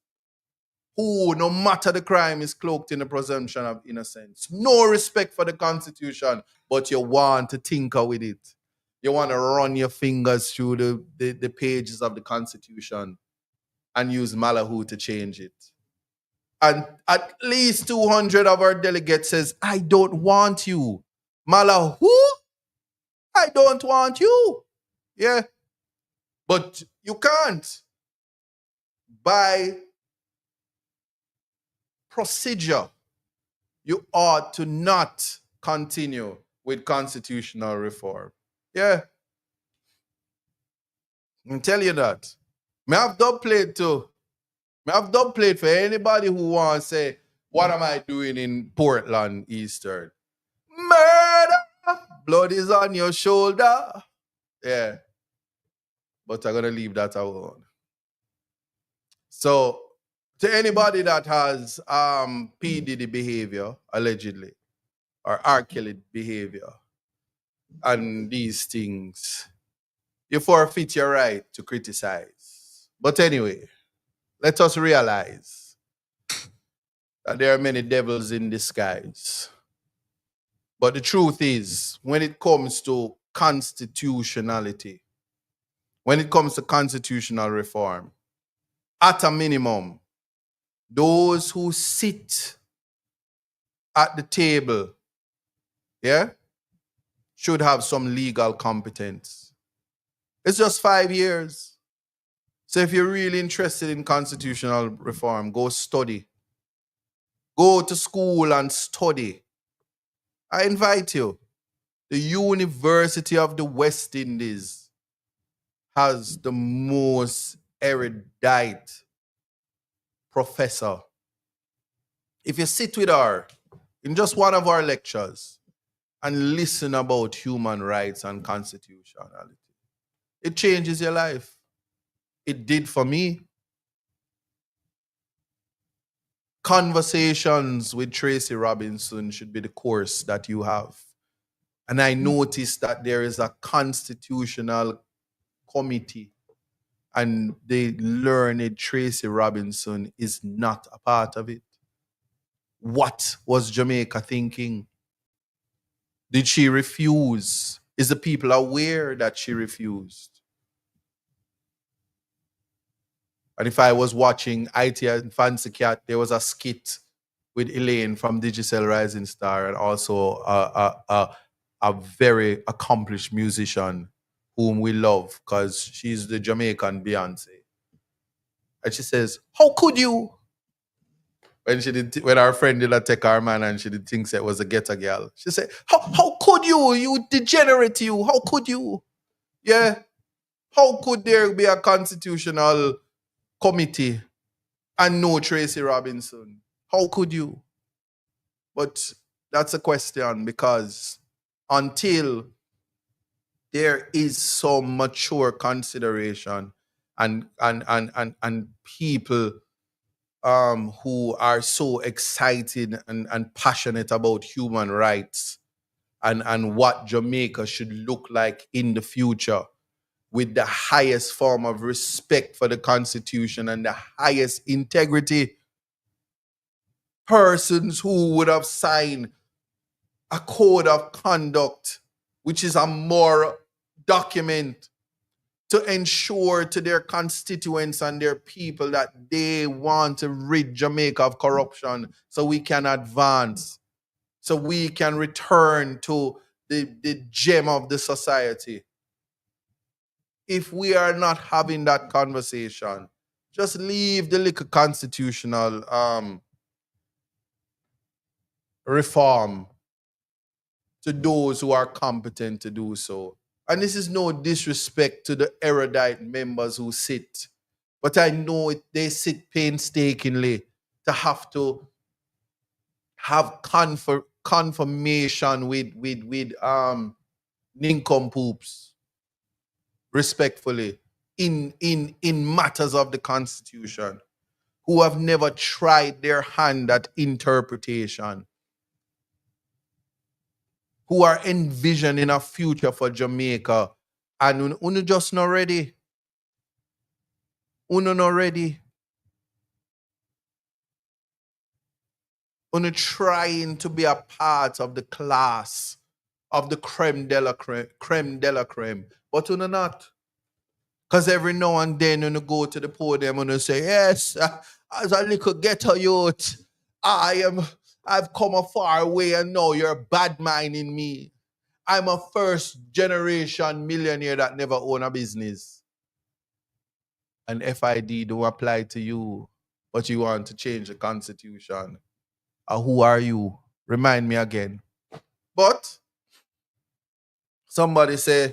who, no matter the crime, is cloaked in the presumption of innocence. No respect for the Constitution, but you want to tinker with it. You want to run your fingers through the pages of the Constitution and use Malahoo to change it. And at least 200 of our delegates says, I don't want you. Malahoo? I don't want you. Yeah. But you can't. By procedure, you ought to not continue with constitutional reform. Yeah. I can tell you that. May have dub plate too. May have dub plate for anybody who wants to say, what am I doing in Portland Eastern? Murder! Blood is on your shoulder. Yeah. But I'm going to leave that alone. So, to anybody that has P. Diddy behavior, allegedly, or R. Kelly behavior, and these things, you forfeit your right to criticize. But anyway, let us realize that there are many devils in disguise. But the truth is, when it comes to constitutionality, when it comes to constitutional reform, at a minimum, those who sit at the table, yeah, should have some legal competence. It's just 5 years. So if you're really interested in constitutional reform, go study. Go to school and study. I invite you. The University of the West Indies has the most erudite professor. If you sit with her in just one of our lectures and listen about human rights and constitutionality, it changes your life. It did for me. Conversations with Tracy Robinson should be the course that you have. And I noticed that there is a constitutional committee, and the learned Tracy Robinson is not a part of it. What was Jamaica thinking? Did she refuse? Is the people aware that she refused? And if I was watching IT and Fancy Cat, there was a skit with Elaine from Digital Rising Star, and also a very accomplished musician whom we love because she's the Jamaican Beyonce. And she says, how could you? When our friend did not take our man and she did think it was a ghetto girl, she said, how could you? You degenerate you. How could you? Yeah. How could there be a constitutional committee and no Tracy Robinson? How could you? But that's a question, because until there is some mature consideration and people who are so excited and passionate about human rights and what Jamaica should look like in the future, with the highest form of respect for the Constitution and the highest integrity, persons who would have signed a code of conduct, which is a moral document to ensure to their constituents and their people that they want to rid Jamaica of corruption so we can advance, so we can return to the gem of the society. If we are not having that conversation, just leave the little constitutional reform to those who are competent to do so. And this is no disrespect to the erudite members who sit, but I know they sit painstakingly to have confirmation with nincompoops, respectfully, in matters of the Constitution, who have never tried their hand at interpretation, who are envisioning a future for Jamaica, and uno just not ready. Uno not ready. on trying to be a part of the class of the creme de la creme, but on not. Because every now and then when you go to the podium and you say, yes, as a little ghetto youth, I've come a far way and now you're bad minding me. I'm a first generation millionaire that never own a business. And FID don't apply to you, but you want to change the constitution. Who are you? Remind me again. But somebody say,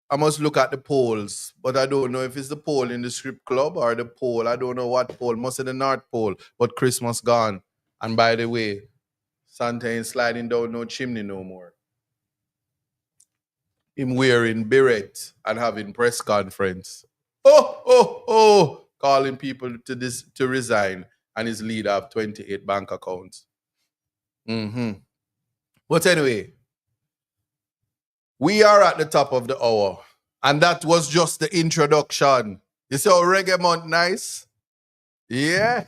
I must look at the polls, but I don't know if it's the poll in the strip club or the poll. I don't know what poll. Must be the North Pole, but Christmas gone. And by the way, Santa ain't sliding down no chimney no more. Him wearing beret and having press conference. Calling people to resign, and his leader have 28 bank accounts. But anyway, we are at the top of the hour, and that was just the introduction. You see how reggae month nice? Yeah.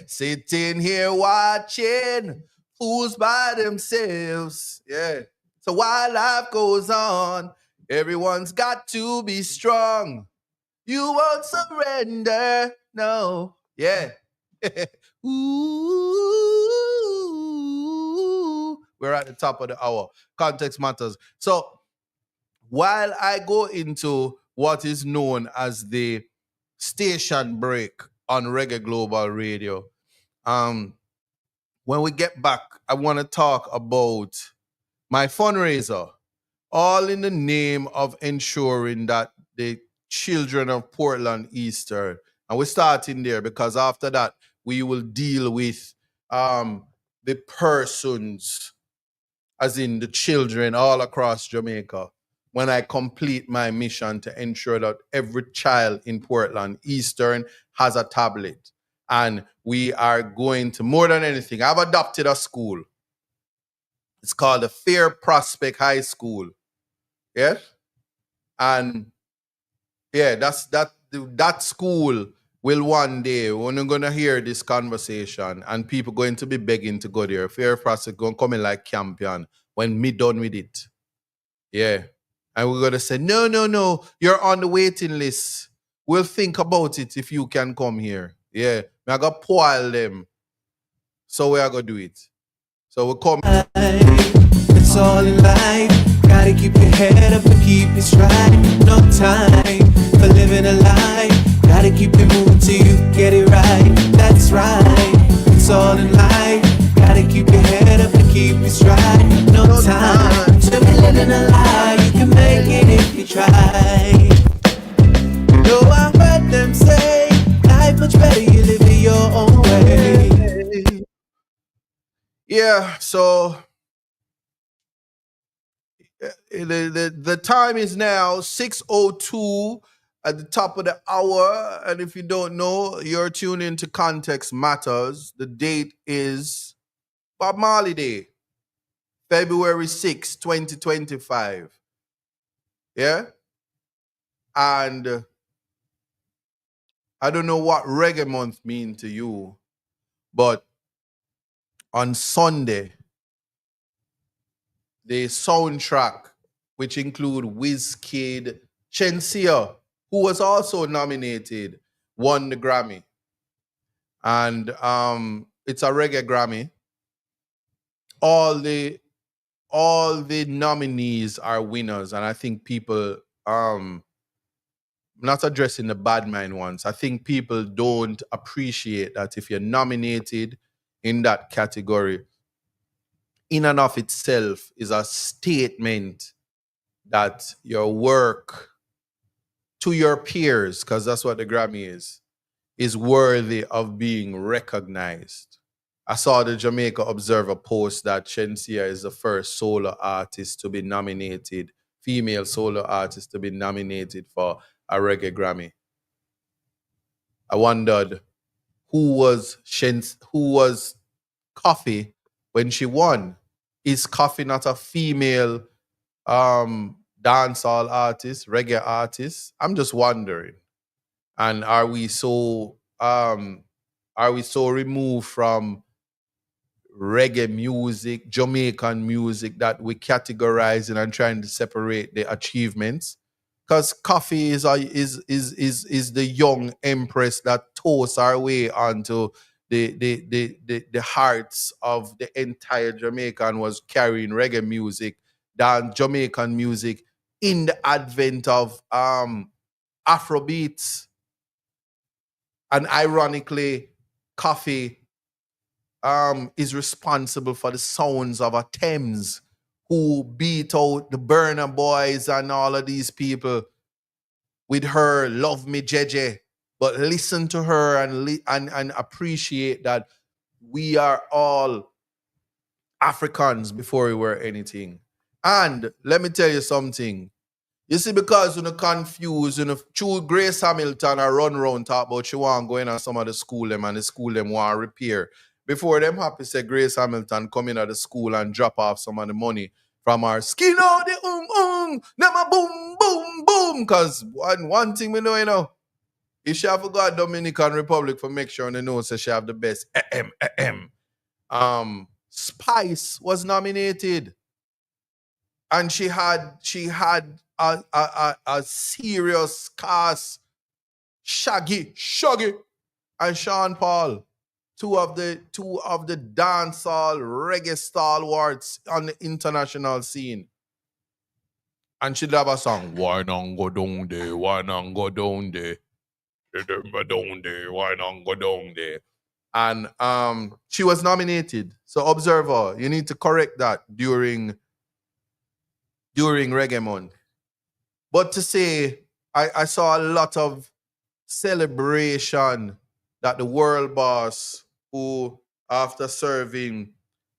Sitting here watching fools by themselves. Yeah. So while life goes on, everyone's got to be strong. You won't surrender. No. Yeah. Ooh. We're at the top of the hour. Context matters. So while I go into what is known as the station break on Reggae Global Radio, when we get back, I want to talk about my fundraiser, all in the name of ensuring that the children of Portland Eastern, and we're starting there because after that, we will deal with the persons, as in the children all across Jamaica, when I complete my mission to ensure that every child in Portland Eastern has a tablet. And we are going to, more than anything, I've adopted a school. It's called the Fair Prospect High School. Yes? And yeah, that school will one day, when you're going to hear this conversation and people going to be begging to go there, Fair Prospect going to come in like champion when me done with it. Yeah. And we're going to say, no, you're on the waiting list. We'll think about it if you can come here. Yeah. I got to spoil them. So we are going to do it. So we'll come. It's all in life. Gotta keep your head up and keep it stride. No time for living a lie. Gotta keep it moving till you get it right. That's right. It's all in life. Gotta keep your head up and keep it stride. No time to be living a lie. You can make it if you try. No, I heard them say life much better you live it your own way. Yeah, so the time is now 6:02 at the top of the hour. And if you don't know, you're tuned into Context Matters. The date is Bob Marley Day, February 6, 2025. Yeah? And I don't know what Reggae Month means to you, but on Sunday, the soundtrack, which include Wizkid, Shenseea, who was also nominated, won the Grammy. And it's a reggae Grammy. All the nominees are winners, and I think people not addressing the bad mind ones. I think people don't appreciate that if you're nominated in that category, in and of itself is a statement that your work to your peers, because that's what the Grammy is worthy of being recognized. I saw the Jamaica Observer post that Shenseea is the first solo artist to be nominated, female solo artist to be nominated for a reggae Grammy. I wondered who was Coffee when she won. Is Coffee not a female dancehall artist, reggae artist? I'm just wondering. And are we so removed from reggae music, Jamaican music that we categorizing and trying to separate the achievements. Because coffee is the young empress that toasts our way onto the hearts of the entire Jamaica and was carrying reggae music, than Jamaican music in the advent of Afrobeats. And ironically, coffee is responsible for the sounds of a Thames, who beat out the Burna Boys and all of these people with her Love Me Jeje. But listen to her and appreciate that we are all Africans before we were anything. And let me tell you something. You see, because you're confused, true Grace Hamilton I run around talk about she want to go in on some of the school them and the school them want to repair. Before them happy say Grace Hamilton come in at the school and drop off some of the money from our skin out the never boom, boom, boom. Cause one thing we know, if she have got Dominican Republic for make sure they know so she have the best Spice was nominated. And she had a serious cast. Shaggy, and Sean Paul, two of the dancehall reggae stalwarts on the international scene. And she'd have a song, why not go down there, why not go down there, why not go down there. And she was nominated. So Observer, you need to correct that during Reggae Month. But to say, I saw a lot of celebration that the world boss, who after serving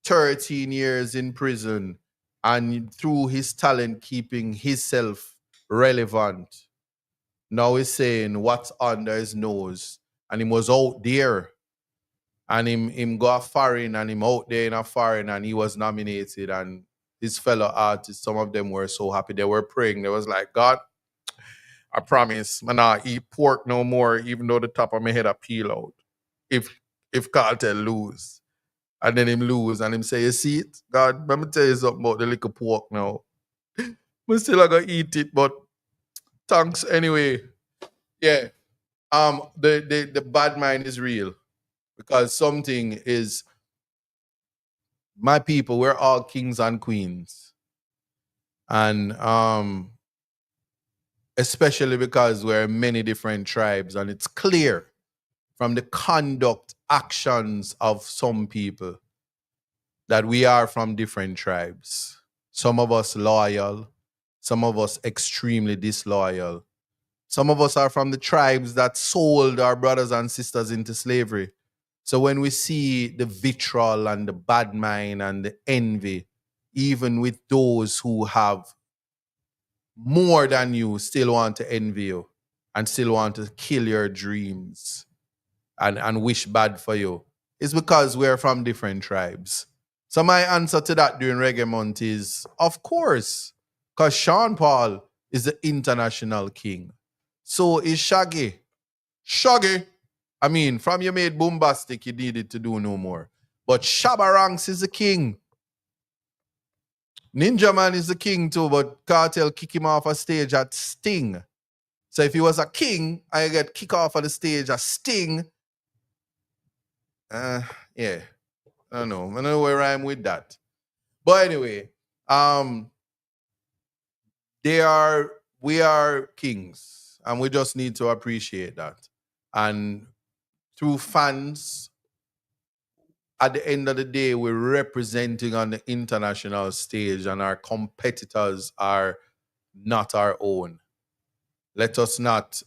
13 years in prison and through his talent keeping himself relevant, now he's saying what's under his nose. And he was out there. And him go foreign and him out there in a foreign and he was nominated. And his fellow artists, some of them were so happy. They were praying. They was like, God, I promise, man, I eat pork no more, even though the top of my head I peel out. If Cartel lose. And then him lose and him say, you see it? God, let me tell you something about the little pork now. We still gonna eat it, but thanks anyway. Yeah. The bad mind is real. Because something is, my people, we're all kings and queens. And especially because we're many different tribes, and it's clear from the conduct, actions of some people that we are from different tribes. Some of us loyal, some of us extremely disloyal. Some of us are from the tribes that sold our brothers and sisters into slavery. So when we see the vitriol and the bad mind and the envy, even with those who have more than you, still want to envy you and still want to kill your dreams and wish bad for you, it's because we're from different tribes. So my answer to that during Reggae Month is, of course, because Sean Paul is the international king. So is Shaggy. Shaggy, I mean, from you made Boombastic, you needed to do no more. But Shabba Ranks is the king. Ninja Man is the king too, but Cartel kick him off a stage at Sting. So if he was a king, I get kicked off of the stage at Sting. Yeah. I don't know. I don't know where I'm with that. But anyway, we are kings, and we just need to appreciate that. And through fans, at the end of the day, we're representing on the international stage, and our competitors are not our own. Let us not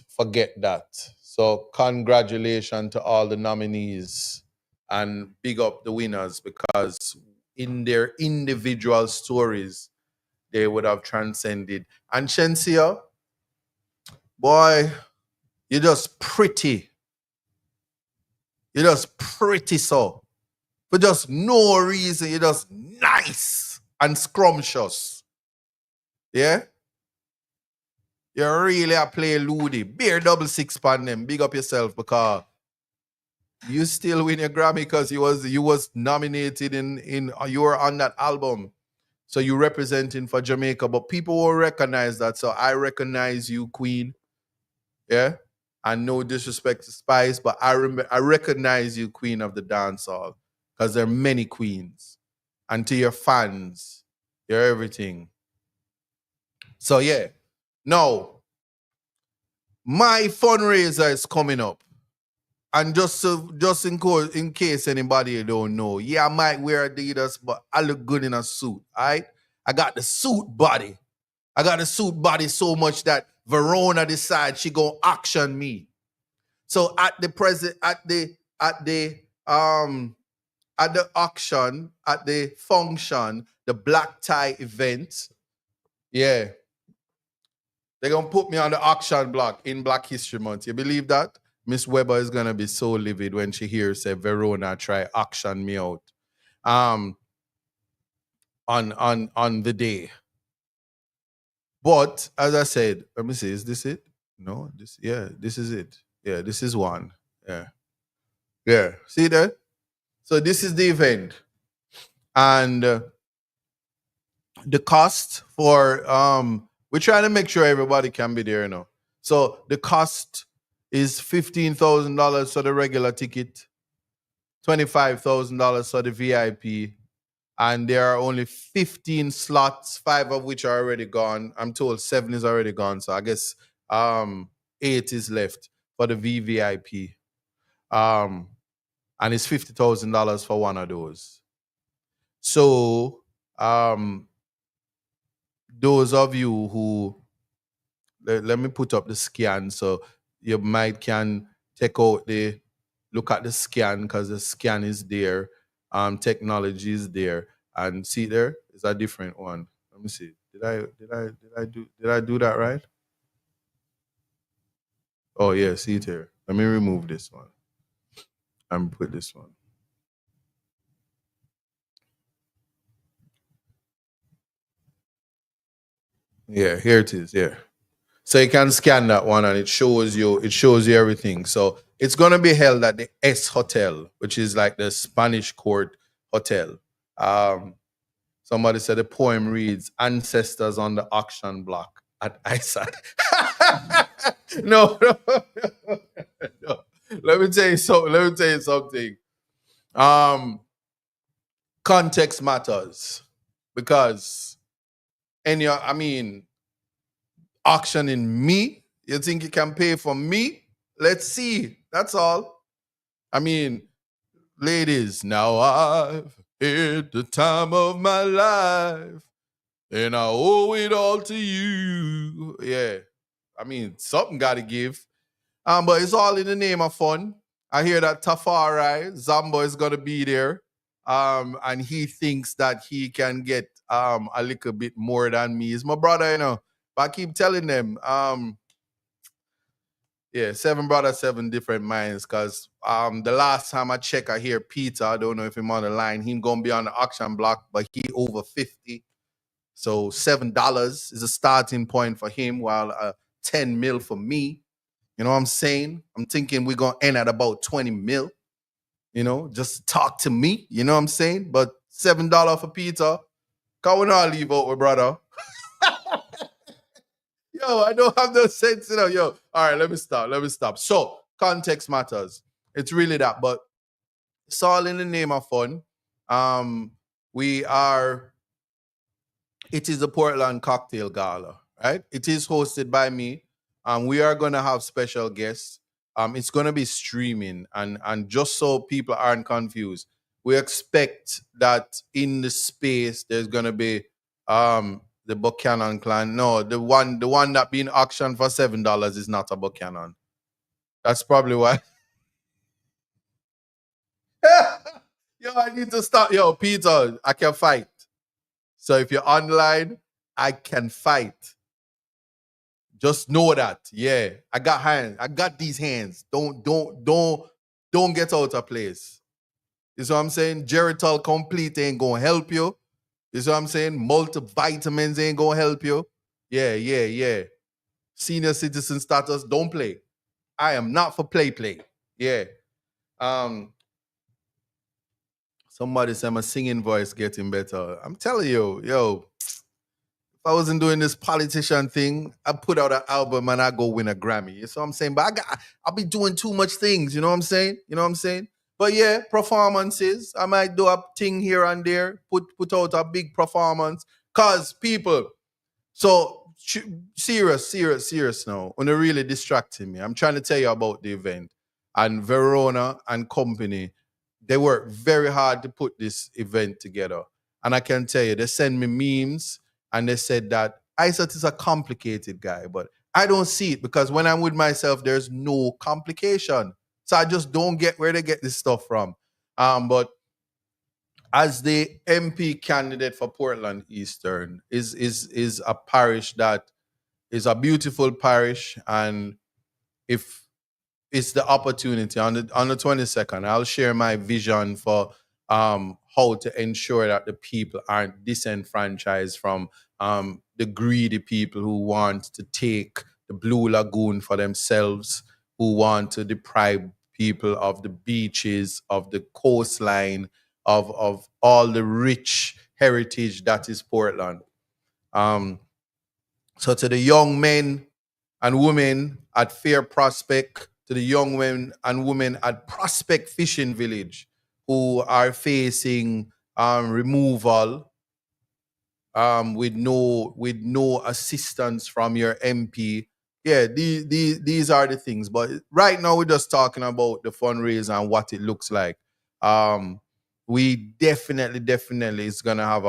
forget that. So congratulations to all the nominees and big up the winners, because in their individual stories, they would have transcended. And Shensia, boy, you're just pretty. You're just pretty so. For just no reason, you're just nice and scrumptious. Yeah? You really a play Ludi. Beer double six pan them. Big up yourself, because You still win your Grammy because you was nominated in you were on that album. So you representing for Jamaica, but people will recognize that. So I recognize you, Queen. Yeah. And no disrespect to Spice, but I recognize you, Queen of the Dancehall, because there are many queens. And to your fans, you're everything. So yeah. Now, my fundraiser is coming up. And just in case anybody don't know, yeah, I might wear Adidas, but I look good in a suit. All right. I got the suit body. I got the suit body so much that Verona decides she gonna auction me. So at the auction, at the function, the black tie event, yeah, they're gonna put me on the auction block in Black History Month. You believe that? Miss Weber is gonna be so livid when she hears say Verona try auction me out. On the day. But as I said, let me see, is this it? No, this is it. Yeah, this is one. Yeah. Yeah. See that? So this is the event. And the cost for we're trying to make sure everybody can be there, you know. So the cost is $15,000 for the regular ticket, $25,000 for the VIP, and there are only 15 slots, 5 of which are already gone. I'm told 7 is already gone, so I guess 8 is left for the VVIP. And it's $50,000 for one of those. So those of you who let me put up the scan so you might can take out the look at the scan because the scan is there. Technology is there, and see there is a different one. Let me see. Did I do that right? Oh yeah, see it here. Let me remove this one and put this one. Yeah, here it is. Yeah. So you can scan that one and it shows you everything. So it's gonna be held at the S Hotel, which is like the Spanish court hotel. Somebody said the poem reads Ancestors on the auction block at ISAT. No, no. Let me tell you something. Context matters because auctioning me, you think you can pay for me? Let's see. That's all. I mean, ladies, now I've hit the time of my life and I owe it all to you. Yeah. I mean, something got to give. But it's all in the name of fun. I hear that Tafari, Zambo is going to be there. And he thinks that he can get a little bit more than me. He's my brother, you know. But I keep telling them, 7 brothers, 7 different minds. Because the last time I check, I hear Peter. I don't know if I'm on the line. Him gonna be on the auction block, but he over 50. So $7 is a starting point for him, while 10 mil for me. You know what I'm saying? I'm thinking we're gonna end at about 20 mil. You know, just talk to me. You know what I'm saying? But $7 for Peter. Can we not leave out with brother? Yo, I don't have no sense, you know. Yo, all right, let me stop. So, context matters. It's really that, but it's all in the name of fun. It is the Portland Cocktail Gala, right? It is hosted by me. We are gonna have special guests. It's gonna be streaming, and just so people aren't confused, we expect that in the space there's gonna be the Buchanan clan. No, the one that being auctioned for $7 is not a Buchanan. That's probably why. Yo, I need to stop. Yo, Peter, I can fight. So if you're online, I can fight. Just know that. Yeah, I got hands. I got these hands. Don't get out of place. You see what I'm saying? Geritol complete ain't gonna help you. You see what I'm saying? Multivitamins ain't gonna help you. Yeah. Senior citizen status, don't play. I am not for play. Yeah. Um, somebody said my singing voice getting better. I'm telling you, yo, if I wasn't doing this politician thing, I put out an album and I go win a Grammy. You know what I'm saying? But I'll be doing too much things. You know what I'm saying? You know what I'm saying? But yeah, performances. I might do a thing here and there. Put out a big performance. Cause people. So serious now. When they're really distracting me. I'm trying to tell you about the event. And Verona and company, they work very hard to put this event together. And I can tell you, they send me memes and they said that Isaac is a complicated guy, but I don't see it because when I'm with myself, there's no complication. So I just don't get where they get this stuff from. But as the MP candidate for Portland Eastern, is a parish that is a beautiful parish, and if it's the opportunity on the 22nd, I'll share my vision for how to ensure that the people aren't disenfranchised from the greedy people who want to take the Blue Lagoon for themselves, who want to deprive people of the beaches, of the coastline, of all the rich heritage that is Portland. So to the young men and women at Fair Prospect, to the young men and women at Prospect Fishing Village who are facing removal with no assistance from your MP. Yeah, these are the things. But right now we're just talking about the fundraiser and what it looks like. We definitely it's gonna have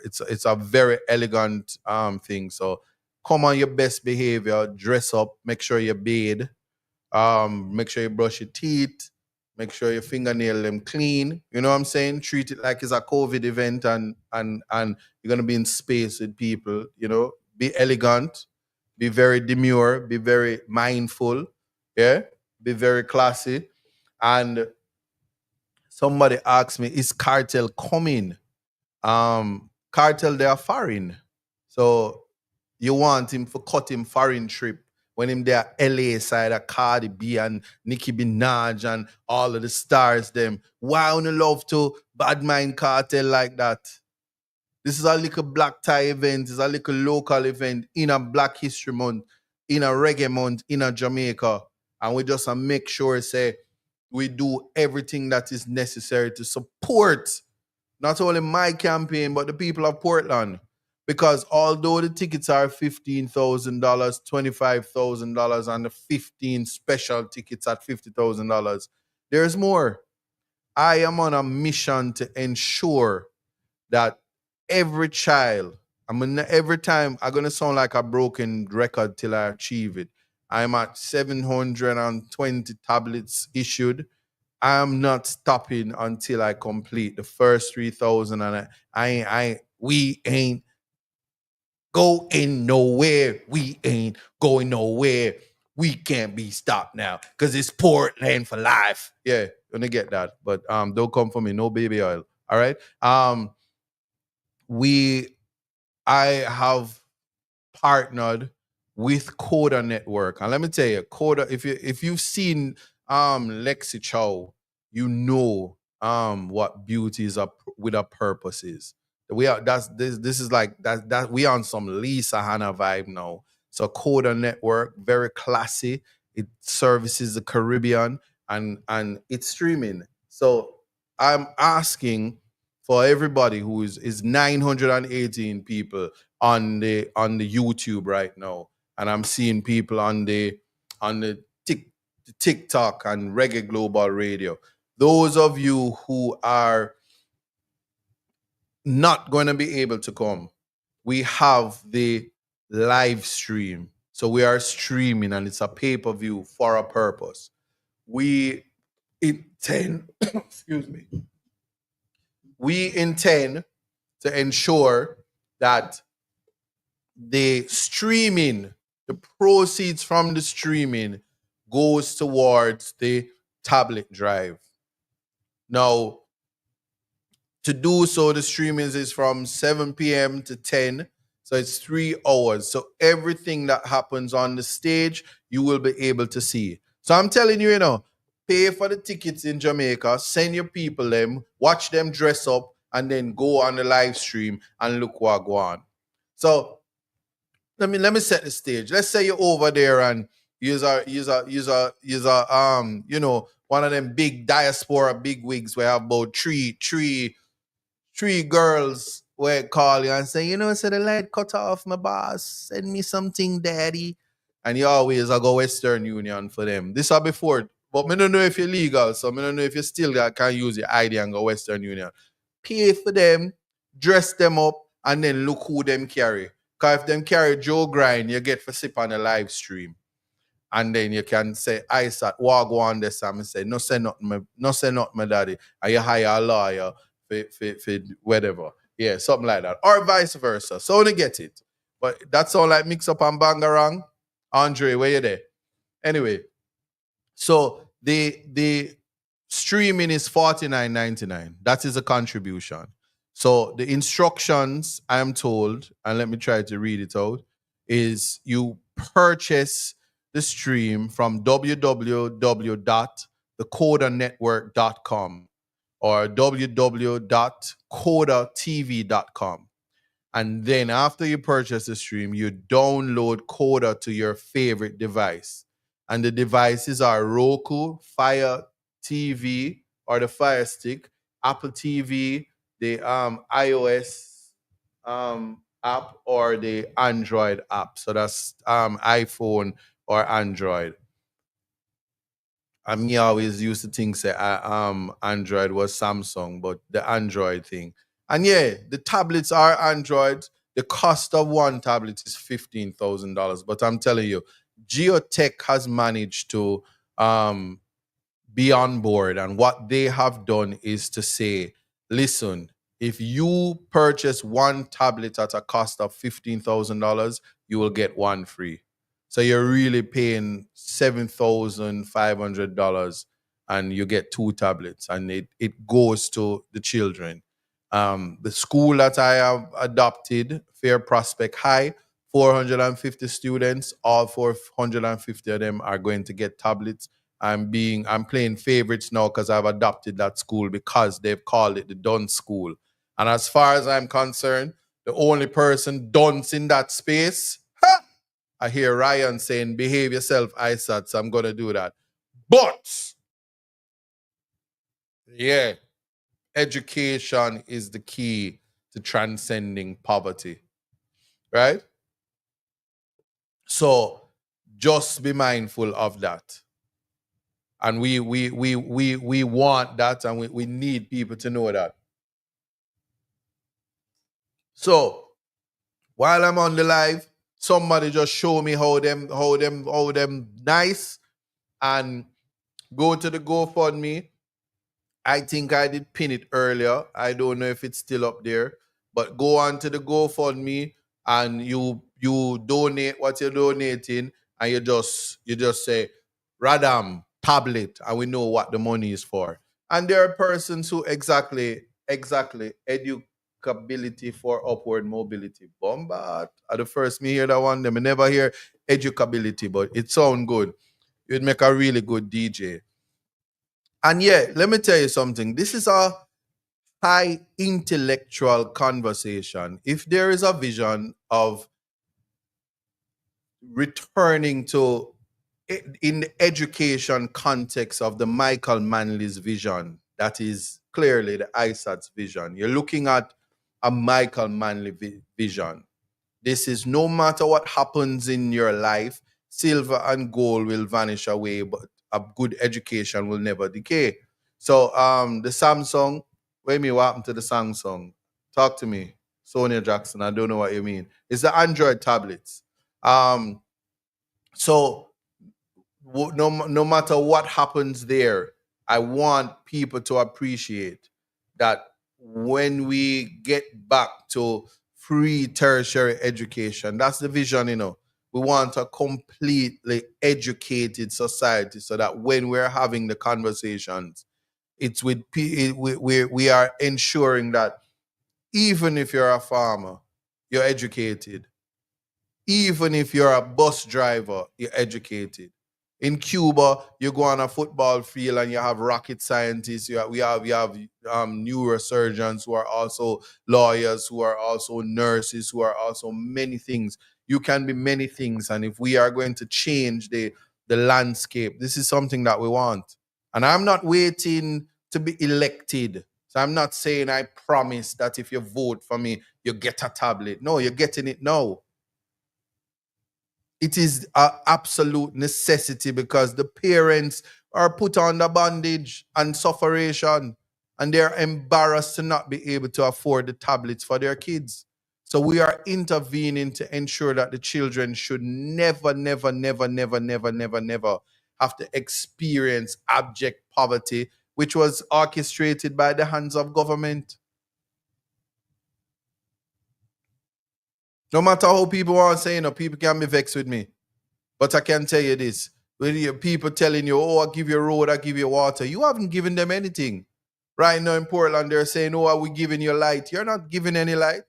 it's a very elegant thing. So come on your best behavior, dress up, make sure you bathe, make sure you brush your teeth, make sure your fingernail them clean. You know what I'm saying? Treat it like it's a COVID event and you're gonna be in space with people, you know, be elegant, be very demure, be very mindful, yeah, be very classy. And somebody asked me, is Cartel coming? Cartel, they are foreign. So you want him for cut him foreign trip when him there LA side of Cardi B and Nicki Minaj and all of the stars them. Why on love to bad mind Cartel like that? This is a little black tie event. It's a little local event in a Black History Month, in a reggae month, in a Jamaica. And we just make sure say we do everything that is necessary to support not only my campaign, but the people of Portland. Because although the tickets are $15,000, $25,000, and the 15 special tickets at $50,000, there's more. I am on a mission to ensure that every child, every time I'm gonna sound like a broken record till I achieve it. I'm at 720 tablets issued. I'm not stopping until I complete the first 3,000, and we ain't going nowhere. We ain't going nowhere. We can't be stopped now because it's Portland for life. Yeah, gonna get that, but don't come for me. No baby oil. All right. I have partnered with Coda Network, and let me tell you, Coda. If you've seen Lexi Chow, you know what beauty is up with a purpose is. We are this is like that we on some Lisa Hanna vibe now. So Coda Network, very classy. It services the Caribbean and it's streaming. So I'm asking for everybody who is 918 people on the YouTube right now, and I'm seeing people on the TikTok and Reggae Global Radio. Those of you who are not going to be able to come, we have the live stream. So we are streaming, and it's a pay-per-view for a purpose. We intend, excuse me, we intend to ensure that the streaming, the proceeds from the streaming goes towards the tablet drive. Now, to do so, the streaming is from 7 p.m. to 10. So it's 3 hours. So everything that happens on the stage, you will be able to see. So I'm telling you, pay for the tickets in Jamaica, send your people them, watch them dress up, and then go on the live stream and look what go on. So let me set the stage. Let's say you're over there and use one of them big diaspora big wigs where have about three girls where call you and say, so the light cut off, my boss. Send me something, daddy. And you always go Western Union for them. This are before, but me don't know if you're legal, so me don't know if you still can use your ID and go Western Union. Pay for them, dress them up, and then look who them carry. Because if them carry Joe Grind, you get for sip on a live stream. And then you can say, I said, walk on this and say, no say not my daddy. And you hire a lawyer for whatever. Yeah, something like that. Or vice versa. So they get it. But that's all like mix up and bangarang. Andre, where you there? Anyway, so the streaming is $49.99. That is a contribution. So the instructions, I'm told, and let me try to read it out, is you purchase the stream from www.thecodanetwork.com or www.codatv.com. And then after you purchase the stream, you download Coda to your favorite device. And the devices are Roku, Fire TV or the Fire Stick, Apple TV, the iOS app or the Android app. So that's iPhone or Android. I mean, I always used to think say Android was Samsung, but the Android thing. And yeah, the tablets are Android. The cost of one tablet is $15,000. But I'm telling you, Geotech has managed to be on board. And what they have done is to say, listen, if you purchase one tablet at a cost of $15,000, you will get one free. So you're really paying $7,500 and you get two tablets and it goes to the children. The school that I have adopted, Fair Prospect High, 450 students, all 450 of them are going to get tablets. I'm playing favorites now because I've adopted that school because they've called it the dunce school. And as far as I'm concerned, the only person dunce in that space, I hear Ryan saying, behave yourself, ISAT, so I'm going to do that. But, yeah, education is the key to transcending poverty, right? So just be mindful of that. And we want that, and we need people to know that. So while I'm on the live, somebody just show me how them nice, and go to the GoFundMe. I think I did pin it earlier. I don't know if it's still up there, but go on to the GoFundMe and you donate what you're donating, and you just say Radam tablet, and we know what the money is for. And there are persons who exactly educability for upward mobility. Bombard are the first me hear that one. Them never hear educability, but it sound good. You'd make a really good DJ. And yeah, let me tell you something. This is a high intellectual conversation. If there is a vision of returning to, in the education context of the Michael Manley's vision, that is clearly the ISAT's vision. You're looking at a Michael Manley vision. This is no matter what happens in your life, silver and gold will vanish away, but a good education will never decay. So the Samsung, what happened to the Samsung? Talk to me, Sonia Jackson. I don't know what you mean. It's the Android tablets. So no matter what happens there, I want people to appreciate that when we get back to free tertiary education, that's the vision, we want a completely educated society so that when we're having the conversations, it's with we are ensuring that even if you're a farmer, you're educated. Even if you're a bus driver, you're educated. In Cuba, you go on a football field and you have rocket scientists. We have neurosurgeons who are also lawyers, who are also nurses, who are also many things. You can be many things, and if we are going to change the landscape, this is something that we want. And I'm not waiting to be elected. So I'm not saying I promise that if you vote for me, you get a tablet. No, you're getting it now. It is an absolute necessity because the parents are put under bondage and sufferation, and they're embarrassed to not be able to afford the tablets for their kids. So we are intervening to ensure that the children should never, never, never, never, never, never, never have to experience abject poverty, which was orchestrated by the hands of government. No matter how people want to say, people can be vexed with me. But I can tell you this, when you people telling you, oh, I give you road, I give you water, you haven't given them anything. Right now in Portland, they're saying, oh, are we giving you light? You're not giving any light.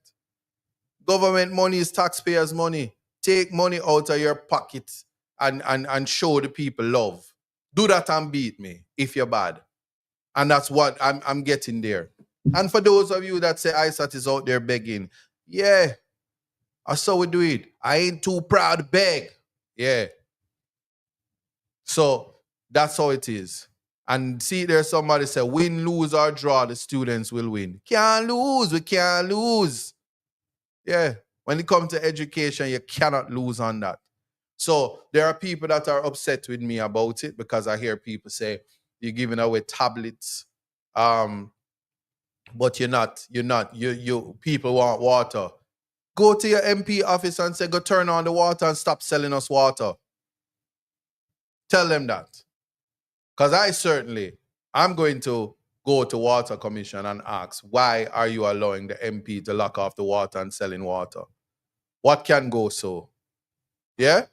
Government money is taxpayers' money. Take money out of your pocket and show the people love. Do that and beat me if you're bad. And that's what I'm getting there. And for those of you that say ISAT is out there begging, yeah, I saw we do it. I ain't too proud to beg. Yeah. So that's how it is. And see, there's somebody say, win, lose, or draw, the students will win. Can't lose. We can't lose. Yeah. When it comes to education, you cannot lose on that. So there are people that are upset with me about it because I hear people say, you're giving away tablets. But you're not. You people want water. Go to your MP office and say, go turn on the water and stop selling us water. Tell them that. Because I'm going to go to Water Commission and ask, why are you allowing the MP to lock off the water and selling water? What can go so? Yeah?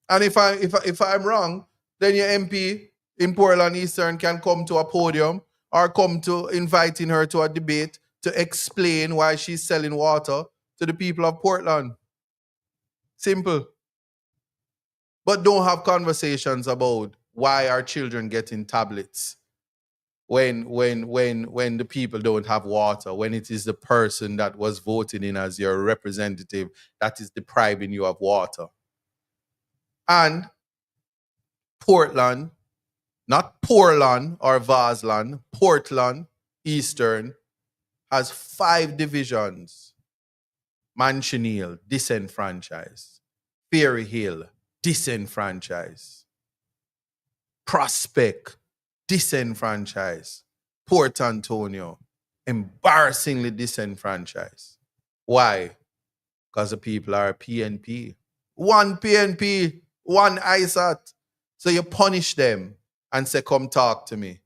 And if I'm wrong, then your MP in Portland Eastern can come to a podium or come to inviting her to a debate to explain why she's selling water to the people of Portland. Simple. But don't have conversations about why are children getting tablets when the people don't have water, when it is the person that was voted in as your representative that is depriving you of water. And Portland, not Portland or Vaasland, Portland Eastern has 5 divisions. Manchineal, disenfranchised. Ferry Hill, disenfranchised. Prospect, disenfranchised. Port Antonio, embarrassingly disenfranchised. Why? Because the people are PNP. One PNP, one ISAT. So you punish them and say, come talk to me.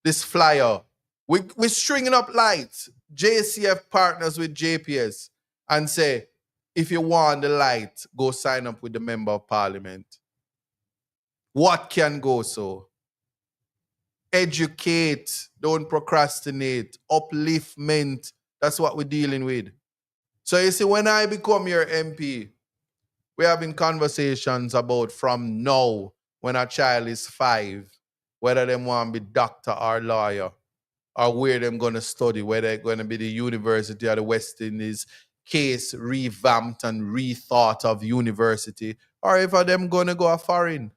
This flyer, we're stringing up lights. JCF partners with JPS and say, if you want the light, go sign up with the Member of Parliament. What can go so? Educate, don't procrastinate, upliftment. That's what we're dealing with. So you see, when I become your MP, we're having conversations about from now, when a child is 5, whether they want to be doctor or lawyer, or where they're going to study, whether they're going to be the University of the West Indies, case revamped and rethought of university, or if them going to go a foreign.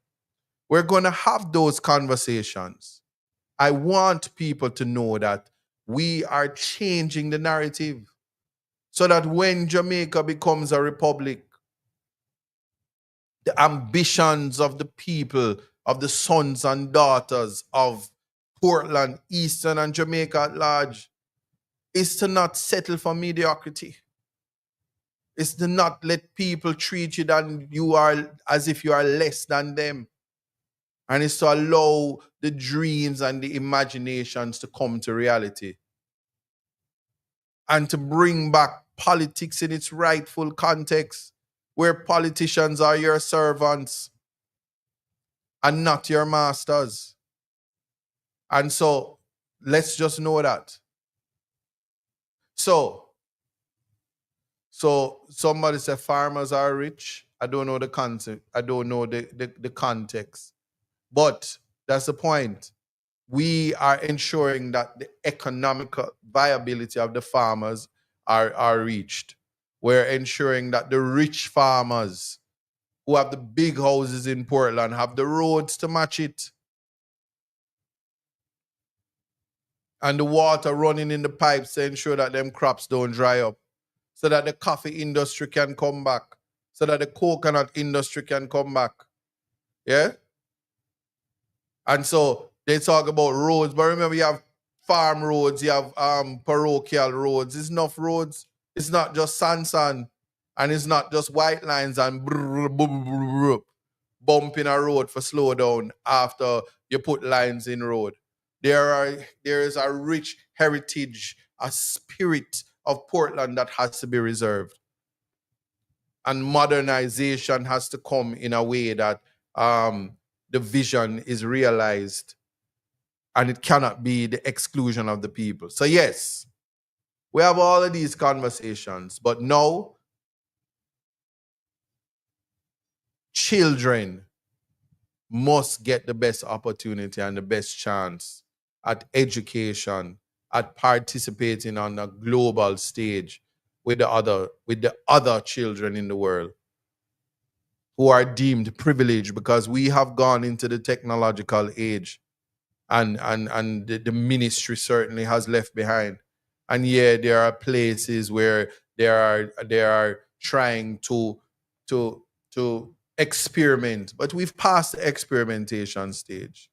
We're going to have those conversations. I want people to know that we are changing the narrative so that when Jamaica becomes a republic, the ambitions of the people, of the sons and daughters of Portland, Eastern, and Jamaica at large, is to not settle for mediocrity. It's to not let people treat you as if you are less than them. And it's to allow the dreams and the imaginations to come to reality. And to bring back politics in its rightful context, where politicians are your servants and not your masters. And so, let's just know that. So somebody said farmers are rich. I don't know the concept. I don't know the context. But that's the point. We are ensuring that the economical viability of the farmers are reached. We're ensuring that the rich farmers who have the big houses in Portland have the roads to match it. And the water running in the pipes to ensure that them crops don't dry up. So that the coffee industry can come back. So that the coconut industry can come back. Yeah? And so they talk about roads, but remember you have farm roads, you have parochial roads. It's enough roads. It's not just san, and it's not just white lines and bumping a road for slow down after you put lines in road. There is a rich heritage, a spirit of Portland that has to be reserved. And modernization has to come in a way that the vision is realized, and it cannot be the exclusion of the people. So yes, we have all of these conversations, but now children must get the best opportunity and the best chance at education, at participating on a global stage with the other children in the world who are deemed privileged, because we have gone into the technological age, and the ministry certainly has left behind. And yeah, there are places where they are trying to experiment, but we've passed the experimentation stage.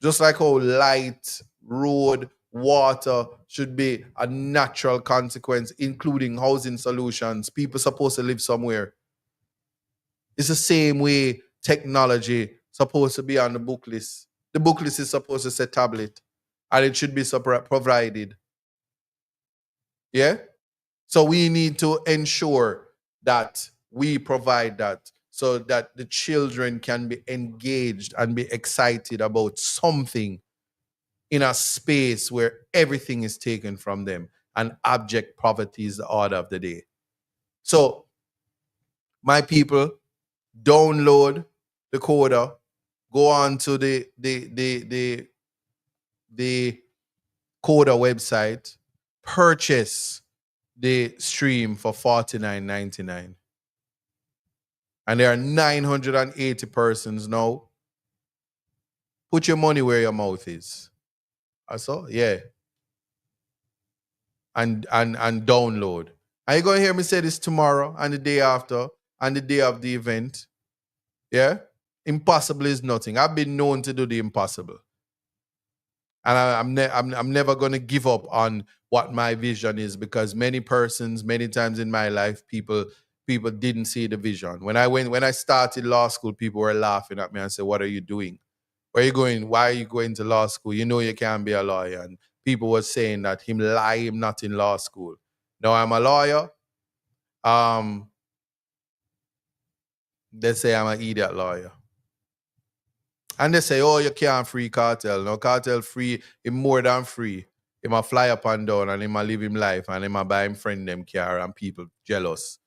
Just like how light, road, water should be a natural consequence, including housing solutions. People supposed to live somewhere. It's the same way technology supposed to be on the book list. The book list is supposed to say tablet, and it should be provided. Yeah? So we need to ensure that we provide that so that the children can be engaged and be excited about something in a space where everything is taken from them and abject poverty is the order of the day. So, my people, download the coder, go on to the coder website, purchase the stream for $49.99. And there are 980 persons now. Put your money where your mouth is. I saw, yeah. And download. Are you going to hear me say this tomorrow and the day after and the day of the event? Yeah? Impossible is nothing. I've been known to do the impossible. And I'm never going to give up on what my vision is, because many persons, many times in my life, people didn't see the vision. When I started law school, people were laughing at me and said, "What are you doing? Where are you going? Why are you going to law school? You know you can't be a lawyer." And people were saying that him not in law school. Now I'm a lawyer. They say I'm an idiot lawyer. And they say, "Oh, you can't free Cartel." No, Cartel free, him more than free. He might fly up and down and he might live him life and he might buy him friend them car and people jealous.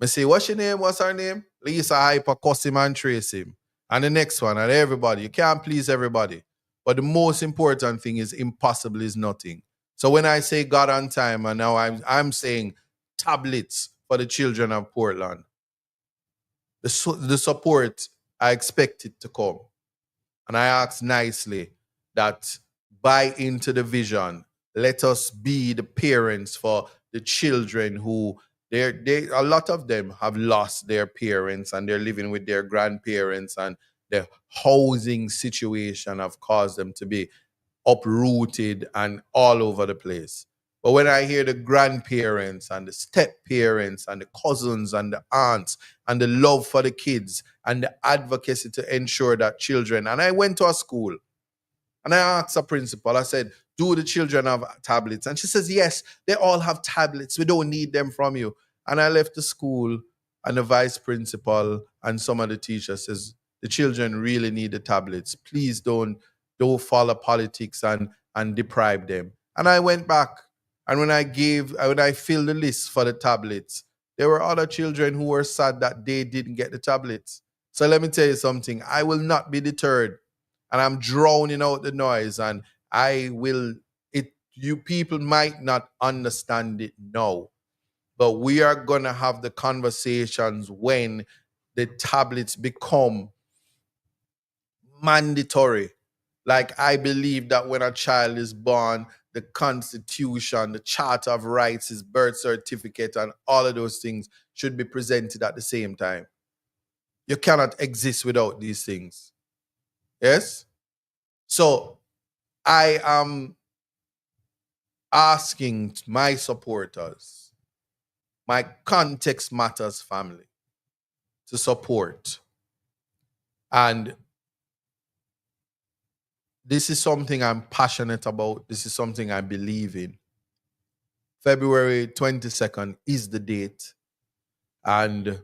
I say, "What's your name? What's her name?" Lisa Hyper, cuss him and trace him. And the next one, and everybody. You can't please everybody. But the most important thing is impossible is nothing. So when I say God on time, and now I'm saying tablets for the children of Portland, the support, I expect it to come. And I ask nicely that buy into the vision. Let us be the parents for the children who a lot of them have lost their parents and they're living with their grandparents, and the housing situation have caused them to be uprooted and all over the place. But when I hear the grandparents and the step parents and the cousins and the aunts and the love for the kids and the advocacy to ensure that children, and I went to a school and I asked a principal, I said, "Do the children have tablets?" And she says, "Yes, they all have tablets. We don't need them from you." And I left the school and the vice principal and some of the teachers says, "The children really need the tablets. Please don't follow politics and deprive them." And I went back. And when I filled the list for the tablets, There were other children who were sad that they didn't get the tablets. So let me tell you something. I will not be deterred, and I'm drowning out the noise, and I will. You people might not understand it now, but we are gonna have the conversations when the tablets become mandatory. Like, I believe that when a child is born, the Constitution, the Charter of Rights, his birth certificate, and all of those things should be presented at the same time. You cannot exist without these things. Yes? So I am asking my supporters, my Context Matters family, to support. And this is something I'm passionate about. This is something I believe in. February 22nd is the date. And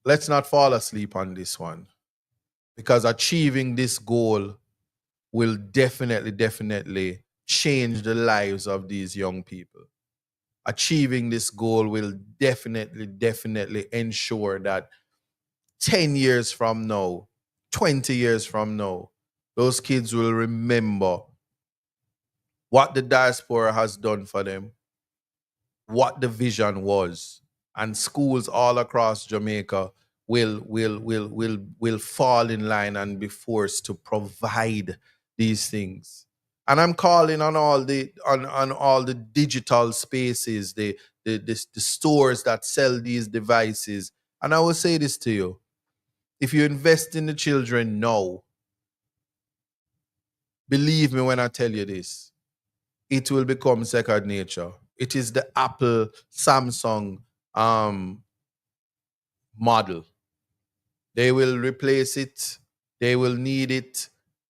let's not fall asleep on this one, because achieving this goal will definitely change the lives of these young people. Achieving this goal will definitely ensure that 10 years from now, 20 years from now, those kids will remember what the diaspora has done for them, what the vision was, and schools all across Jamaica will fall in line and be forced to provide these things. And I'm calling on all the digital spaces, the stores that sell these devices. And I will say this to you: if you invest in the children now, believe me when I tell you this, it will become second nature. It is the Apple, Samsung model. They will replace it. They will need it,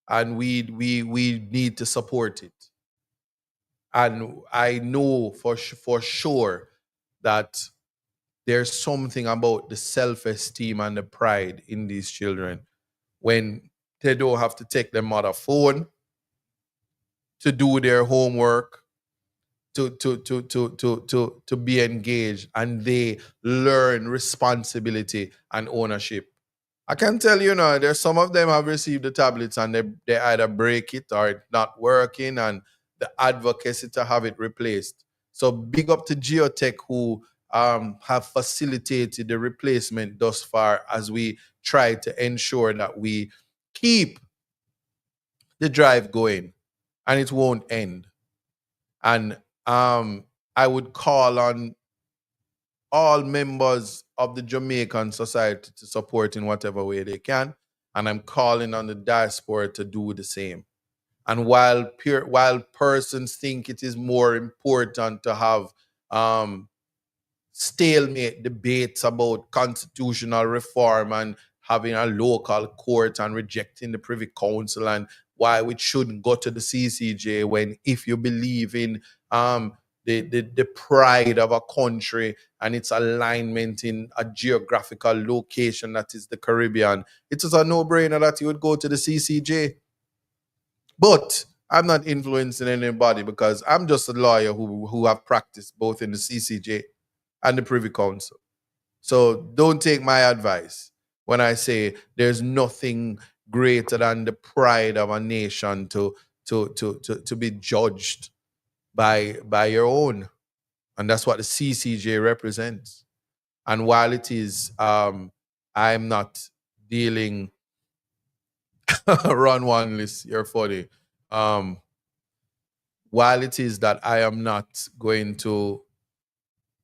and we need to support it. And I know for sure that there's something about the self-esteem and the pride in these children when they don't have to take their mother phone to do their homework, to be engaged, and they learn responsibility and ownership. I can tell you now, there's some of them have received the tablets and they either break it or it's not working, and the advocacy to have it replaced. So big up to Geotech, who have facilitated the replacement thus far, as we try to ensure that we keep the drive going and it won't end. And I would call on all members of the Jamaican society to support in whatever way they can. And I'm calling on the diaspora to do the same. And while persons think it is more important to have stalemate debates about constitutional reform and having a local court and rejecting the Privy Council, and why we shouldn't go to the CCJ, when if you believe in the pride of a country and its alignment in a geographical location that is the Caribbean, it is a no-brainer that you would go to the CCJ. But I'm not influencing anybody, because I'm just a lawyer who have practiced both in the CCJ and the Privy Council. So don't take my advice when I say there's nothing greater than the pride of a nation to be judged by your own. And that's what the CCJ represents. And while it is, I'm not dealing run one list, you're funny. While it is that I am not going to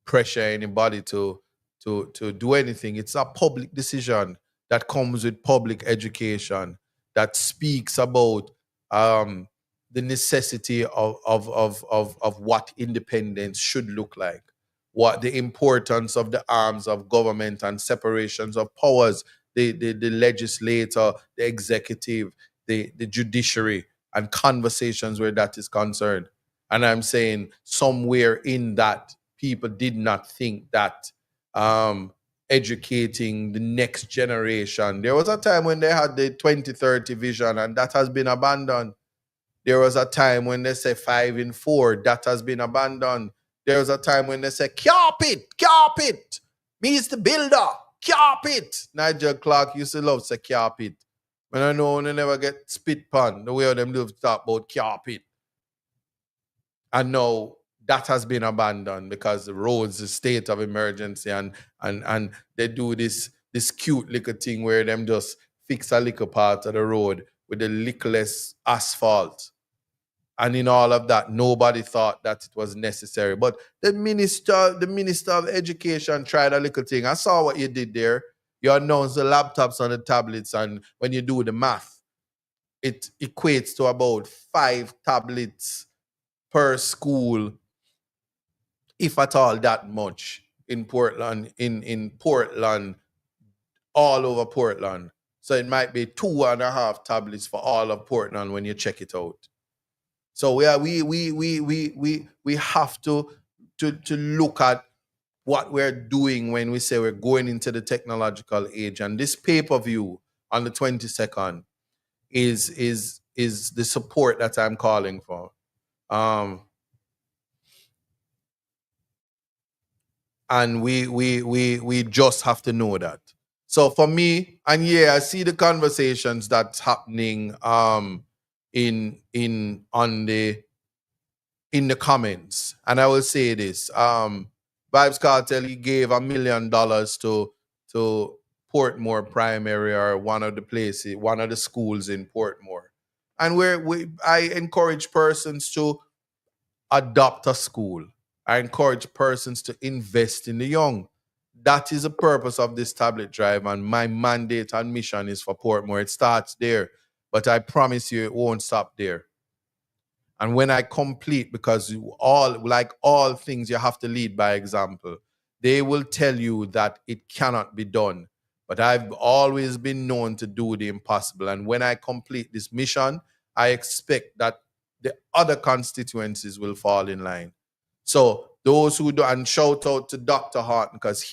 pressure anybody to do anything, it's a public decision that comes with public education, that speaks about the necessity of what independence should look like, what the importance of the arms of government and separations of powers, the legislator, the executive, the judiciary, and conversations where that is concerned. And I'm saying somewhere in that, people did not think that educating the next generation. There was a time when they had the 2030 vision, and that has been abandoned. There was a time when they say 5 in 4, that has been abandoned. There was a time when they say, carp it. Me is the builder, carp it. Nigel Clark used to love say carp it. When I know they never get spit pan, the way them love to talk about carp it. And now that has been abandoned because the roads, the state of emergency, and they do this cute little thing where them just fix a little part of the road with the littlest asphalt. And in all of that, nobody thought that it was necessary. But the minister of education tried a little thing. I saw what you did there. You announced the laptops and the tablets, and when you do the math, it equates to about 5 tablets per school, if at all that much, in Portland, in Portland, all over Portland. So it might be 2.5 tablets for all of Portland when you check it out. So we have to look at what we're doing when we say we're going into the technological age. And this pay-per-view on the 22nd is the support that I'm calling for. And we just have to know that. So for me, and yeah, I see the conversations that's happening in the comments. And I will say this. Vibes Cartel, he gave $1 million to Portmore Primary, or one of the schools in Portmore. And I encourage persons to adopt a school. I encourage persons to invest in the young. That is the purpose of this tablet drive, and my mandate and mission is for Portmore. It starts there, but I promise you it won't stop there. And when I complete, because like all things, you have to lead by example. They will tell you that it cannot be done. But I've always been known to do the impossible. And when I complete this mission, I expect that the other constituencies will fall in line. So those who do, and shout out to Dr. Horton, because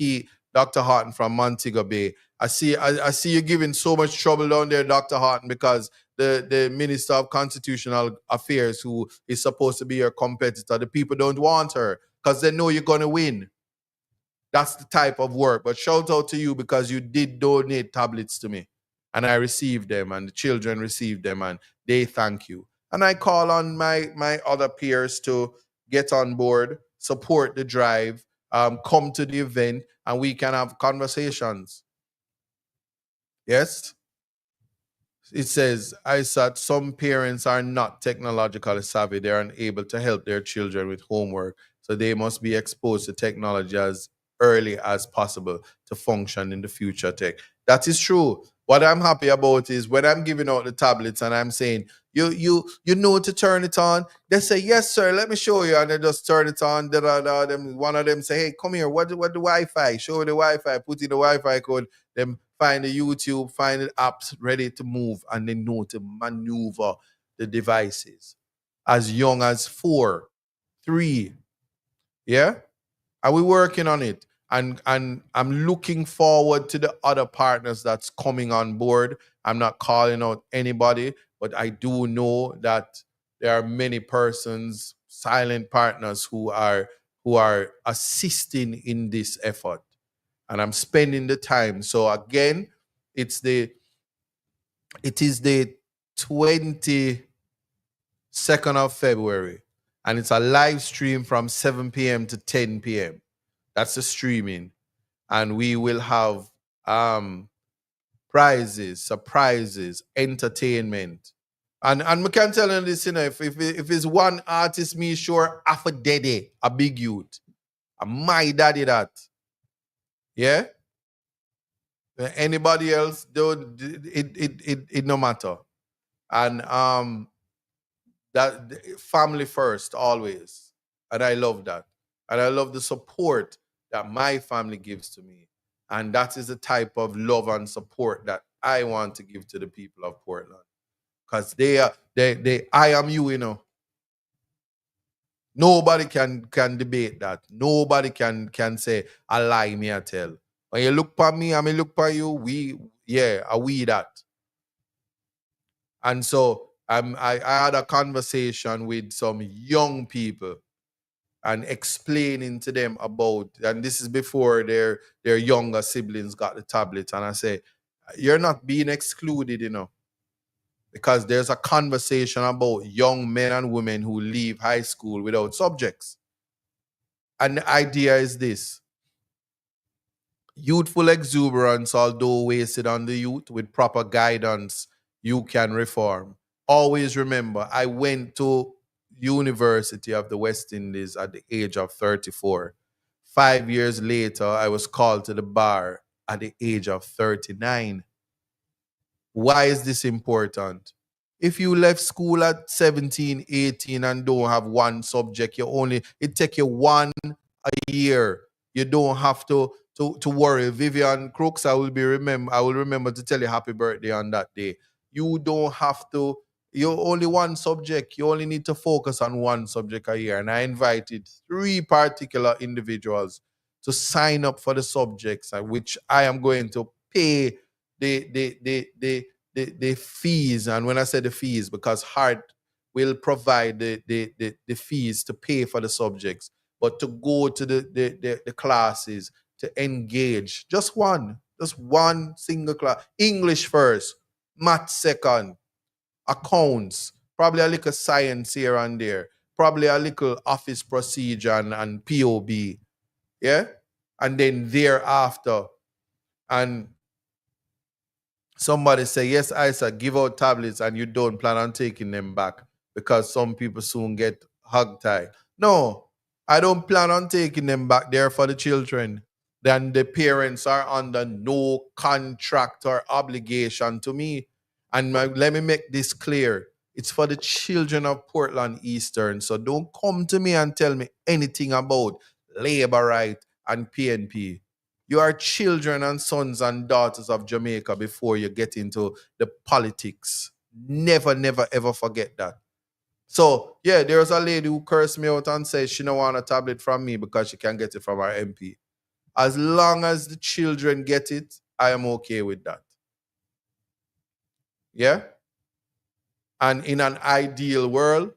Dr. Horton from Montego Bay, I see you giving so much trouble down there, Dr. Horton, because the Minister of Constitutional Affairs, who is supposed to be your competitor, the people don't want her because they know you're going to win. That's the type of work. But shout out to you because you did donate tablets to me, and I received them, and the children received them, and they thank you. And I call on my other peers to get on board, support the drive, come to the event, and we can have conversations. Yes? It says, I said some parents are not technologically savvy. They're unable to help their children with homework. So they must be exposed to technology as early as possible to function in the future tech. That is true. What I'm happy about is when I'm giving out the tablets and I'm saying, you know to turn it on, they say, yes, sir, let me show you. And they just turn it on. One of them say, hey, come here, what the Wi-Fi? Show the Wi-Fi, put in the Wi-Fi code, them find the YouTube, find the apps ready to move, and they know to maneuver the devices. As young as 4, 3. Yeah? Are we working on it? And I'm looking forward to the other partners that's coming on board. I'm not calling out anybody, but I do know that there are many persons, silent partners, who are assisting in this effort. And I'm spending the time. So again, it is the 22nd of February, and it's a live stream from 7 p.m. to 10 p.m. That's the streaming. And we will have prizes, surprises, entertainment. And I can tell you this, if it's one artist, me sure half a daddy, a big youth. And my daddy that. Yeah? Anybody else, it no matter. And that family first always. And I love that. And I love the support that my family gives to me. And that is the type of love and support that I want to give to the people of Portland. Because I am you, Nobody can debate that. Nobody can say a lie me I tell. When you look for me, I mean look for you, we that. And so I had a conversation with some young people and explaining to them about, and this is before their younger siblings got the tablet, and I say, you're not being excluded, because there's a conversation about young men and women who leave high school without subjects. And the idea is this: youthful exuberance, although wasted on the youth, with proper guidance, you can reform. Always remember, I went to University of the West Indies at the age of 34. 5 years later, I was called to the bar at the age of 39. Why is this important? If you left school at 17, 18 and don't have one subject, it take you one a year. You don't have to worry. Vivian Crooks, I will remember to tell you happy birthday on that day. You don't have to, you're only one subject. You only need to focus on one subject a year. And I invited 3 particular individuals to sign up for the subjects, which I am going to pay the fees. And when I say the fees, because Hart will provide the fees to pay for the subjects, but to go to the classes, to engage, just one single class. English first, math second, accounts, probably a little science here and there, probably a little office procedure and POB, yeah? And then thereafter, and somebody say, yes, Isa, give out tablets and you don't plan on taking them back because some people soon get hog-tied. No, I don't plan on taking them back. They're for the children. Then the parents are under no contract or obligation to me. And let me make this clear. It's for the children of Portland Eastern. So don't come to me and tell me anything about labor right and PNP. You are children and sons and daughters of Jamaica before you get into the politics. Never, never, ever forget that. So, yeah, there's a lady who cursed me out and says she don't want a tablet from me because she can get it from her MP. As long as the children get it, I am okay with that. Yeah? And in an ideal world,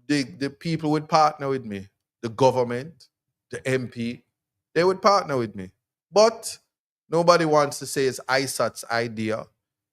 the people would partner with me. The government, the MP, they would partner with me. But nobody wants to say it's ISAT's idea.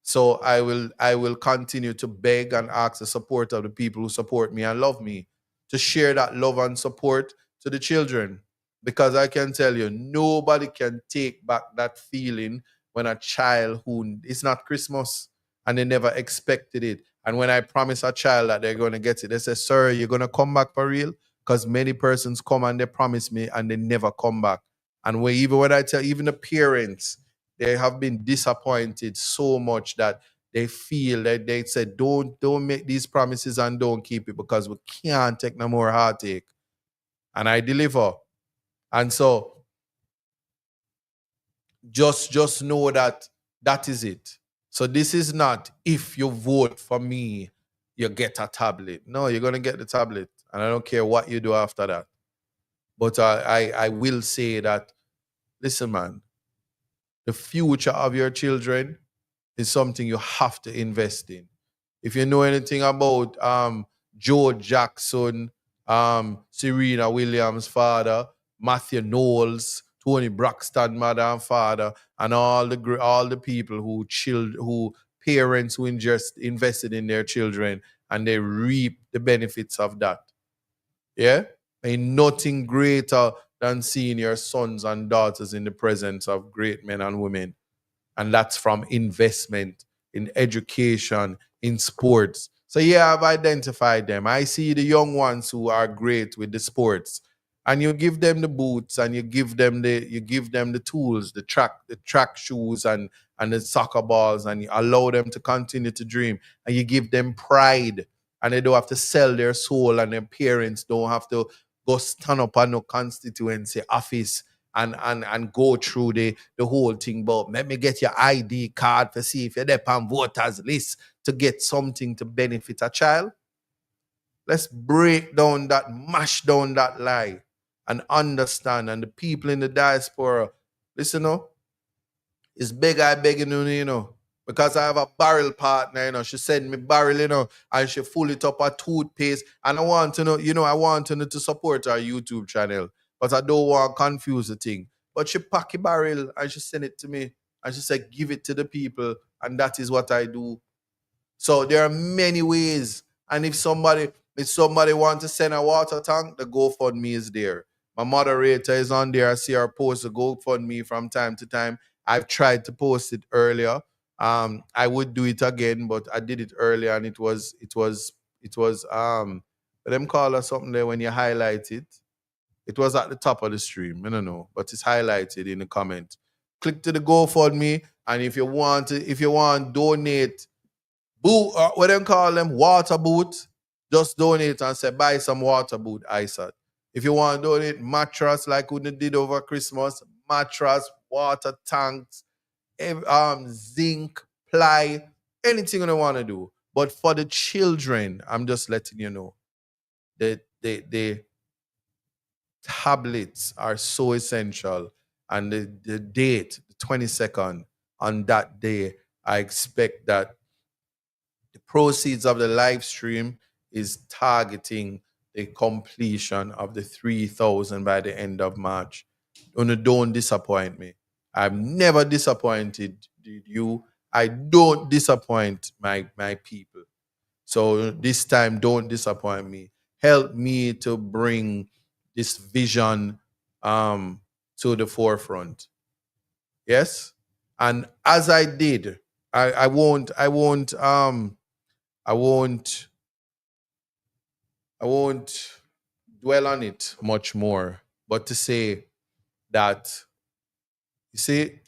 So I will continue to beg and ask the support of the people who support me and love me to share that love and support to the children. Because I can tell you, nobody can take back that feeling when a child who, it's not Christmas and they never expected it. And when I promise a child that they're going to get it, they say, sir, you're going to come back for real? Because many persons come and they promise me and they never come back. And when I tell even the parents, they have been disappointed so much that they feel that they said, don't make these promises and don't keep it because we can't take no more heartache. And I deliver. And so just know that is it. So this is not, if you vote for me, you get a tablet. No, you're going to get the tablet. And I don't care what you do after that. But I will say that, listen, man, the future of your children is something you have to invest in. If you know anything about Joe Jackson, Serena Williams' father, Matthew Knowles, Tony Braxton, mother and father, and all the people who parents who invested in their children and they reap the benefits of that. Yeah? Ain't nothing greater than seeing your sons and daughters in the presence of great men and women. And that's from investment in education, in sports. So yeah, I've identified them. I see the young ones who are great with the sports. And you give them the boots and you give them the tools, the track shoes and the soccer balls, and you allow them to continue to dream. And you give them pride. And they don't have to sell their soul, and their parents don't have to go stand up on no constituency office and go through the whole thing. But let me get your ID card to see if you're there on voters list to get something to benefit a child. Let's break down that, mash down that lie and understand. And the people in the diaspora, listen, it's beg, I begging you, because I have a barrel partner, she send me barrel, and she full it up a toothpaste. And I want to know, I want to know to support our YouTube channel, but I don't want to confuse the thing. But she pack a barrel and she send it to me and she said, give it to the people. And that is what I do. So there are many ways. And if somebody wants to send a water tank, the GoFundMe is there. My moderator is on there. I see her post the GoFundMe from time to time. I've tried to post it earlier. I would do it again, but I did it earlier and it was what them call or something there when you highlight it. It was at the top of the stream. I don't know, but it's highlighted in the comment. Click to the GoFundMe, and if you want donate boot, what them call them, water boot, just donate and say buy some water boot, ISAT. If you want to donate mattress like we did over Christmas, mattress, water tanks, zinc, ply, anything you want to do. But for the children, I'm just letting you know that the tablets are so essential. And the date, the 22nd, on that day, I expect that the proceeds of the live stream is targeting the completion of the 3,000 by the end of March. Don't disappoint me. I've never disappointed you. I don't disappoint my people. So this time, don't disappoint me. Help me to bring this vision to the forefront. Yes? And as I did, I won't dwell on it much more, but to say that, you see,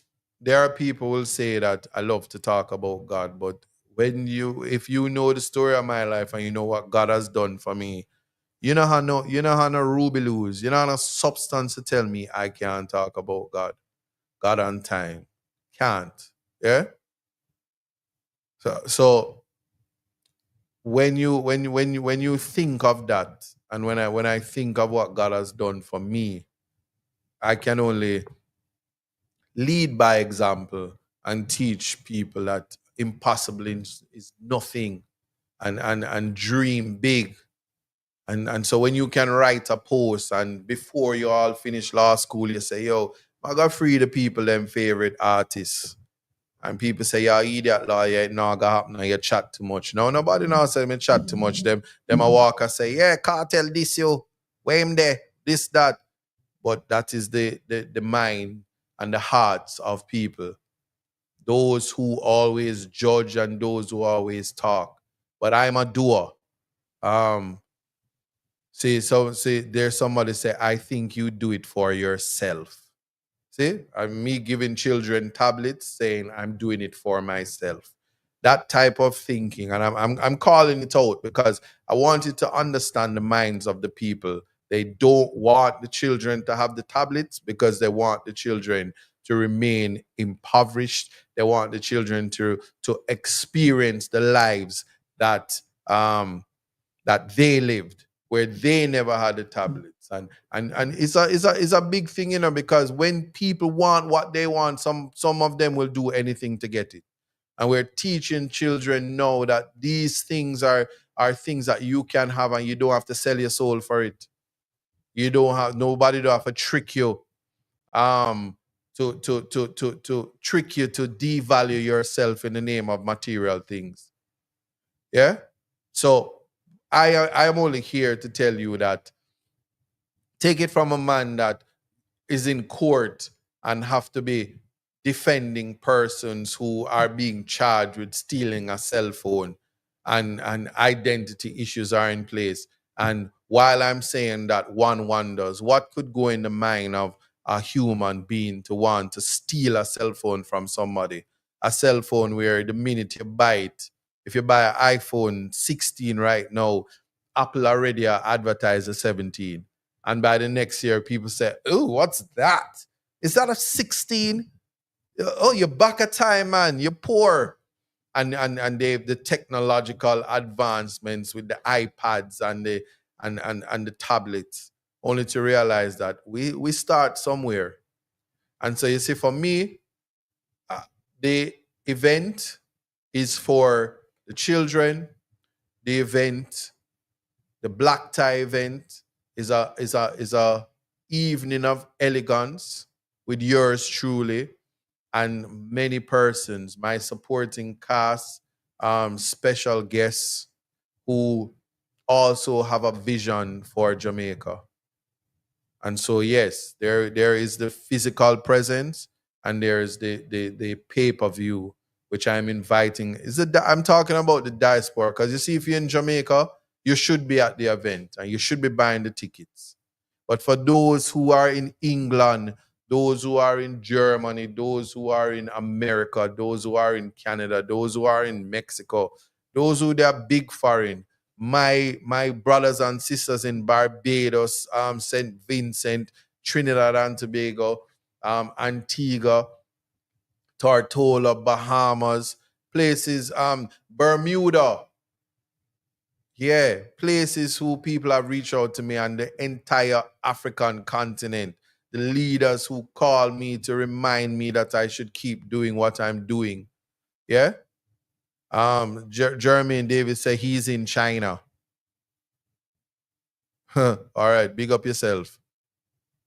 there are people who will say that I love to talk about God, but if you know the story of my life and you know what God has done for me, you know how no ruby lose, you know how no substance to tell me I can't talk about God on time. Can't. Yeah? So when you think of that, and when I think of what God has done for me, I can only lead by example and teach people that impossible is nothing, and dream big. And so when you can write a post and before you all finish law school, you say, yo, I got free the people them favorite artists. And people say, yeah, idiot lawyer, no, go happen, you chat too much. No, nobody now say me chat too much. Them a walk and say, yeah, cartel this you, where him there, this, that. But that is the mind and the hearts of people. Those who always judge and those who always talk. But I'm a doer. See, there's somebody say, I think you do it for yourself. See, me giving children tablets, saying I'm doing it for myself. That type of thinking, and I'm calling it out because I want you to understand the minds of the people. They don't want the children to have the tablets because they want the children to remain impoverished. They want the children to experience the lives that that they lived, where they never had the tablets. And it's a big thing, because when people want what they want, some of them will do anything to get it. And we're teaching children now that these things are things that you can have and you don't have to sell your soul for it. Nobody don't have to trick you to trick you to devalue yourself in the name of material things. Yeah? So I am only here to tell you that take it from a man that is in court and have to be defending persons who are being charged with stealing a cell phone, and identity issues are in place. And while I'm saying that, one wonders what could go in the mind of a human being to want to steal a cell phone from somebody. A cell phone where the minute you buy it, if you buy an iPhone 16 right now, Apple already advertised a 17. And by the next year, people say, oh, what's that? Is that a 16? Oh, you're back at time, man. You're poor. And they've the technological advancements with the iPads and the tablets, only to realize that we start somewhere. And so you see, for me, the event is for the children. The event, the black tie event, is a evening of elegance with yours truly and many persons, my supporting cast, special guests who also have a vision for Jamaica. And so, yes, there is the physical presence, and there is the pay per view, which I'm inviting. I'm talking about the diaspora because you see, if you're in Jamaica, you should be at the event and you should be buying the tickets. But for those who are in England, those who are in Germany, those who are in America, those who are in Canada, those who are in Mexico, those who they are big foreign, my brothers and sisters in Barbados, St. Vincent, Trinidad and Tobago, Antigua, Tortola, Bahamas, places, Bermuda, yeah, places who people have reached out to me, and the entire African continent, the leaders who call me to remind me that I should keep doing what I'm doing. Yeah. Jeremy and David say he's in China. All right, big up yourself.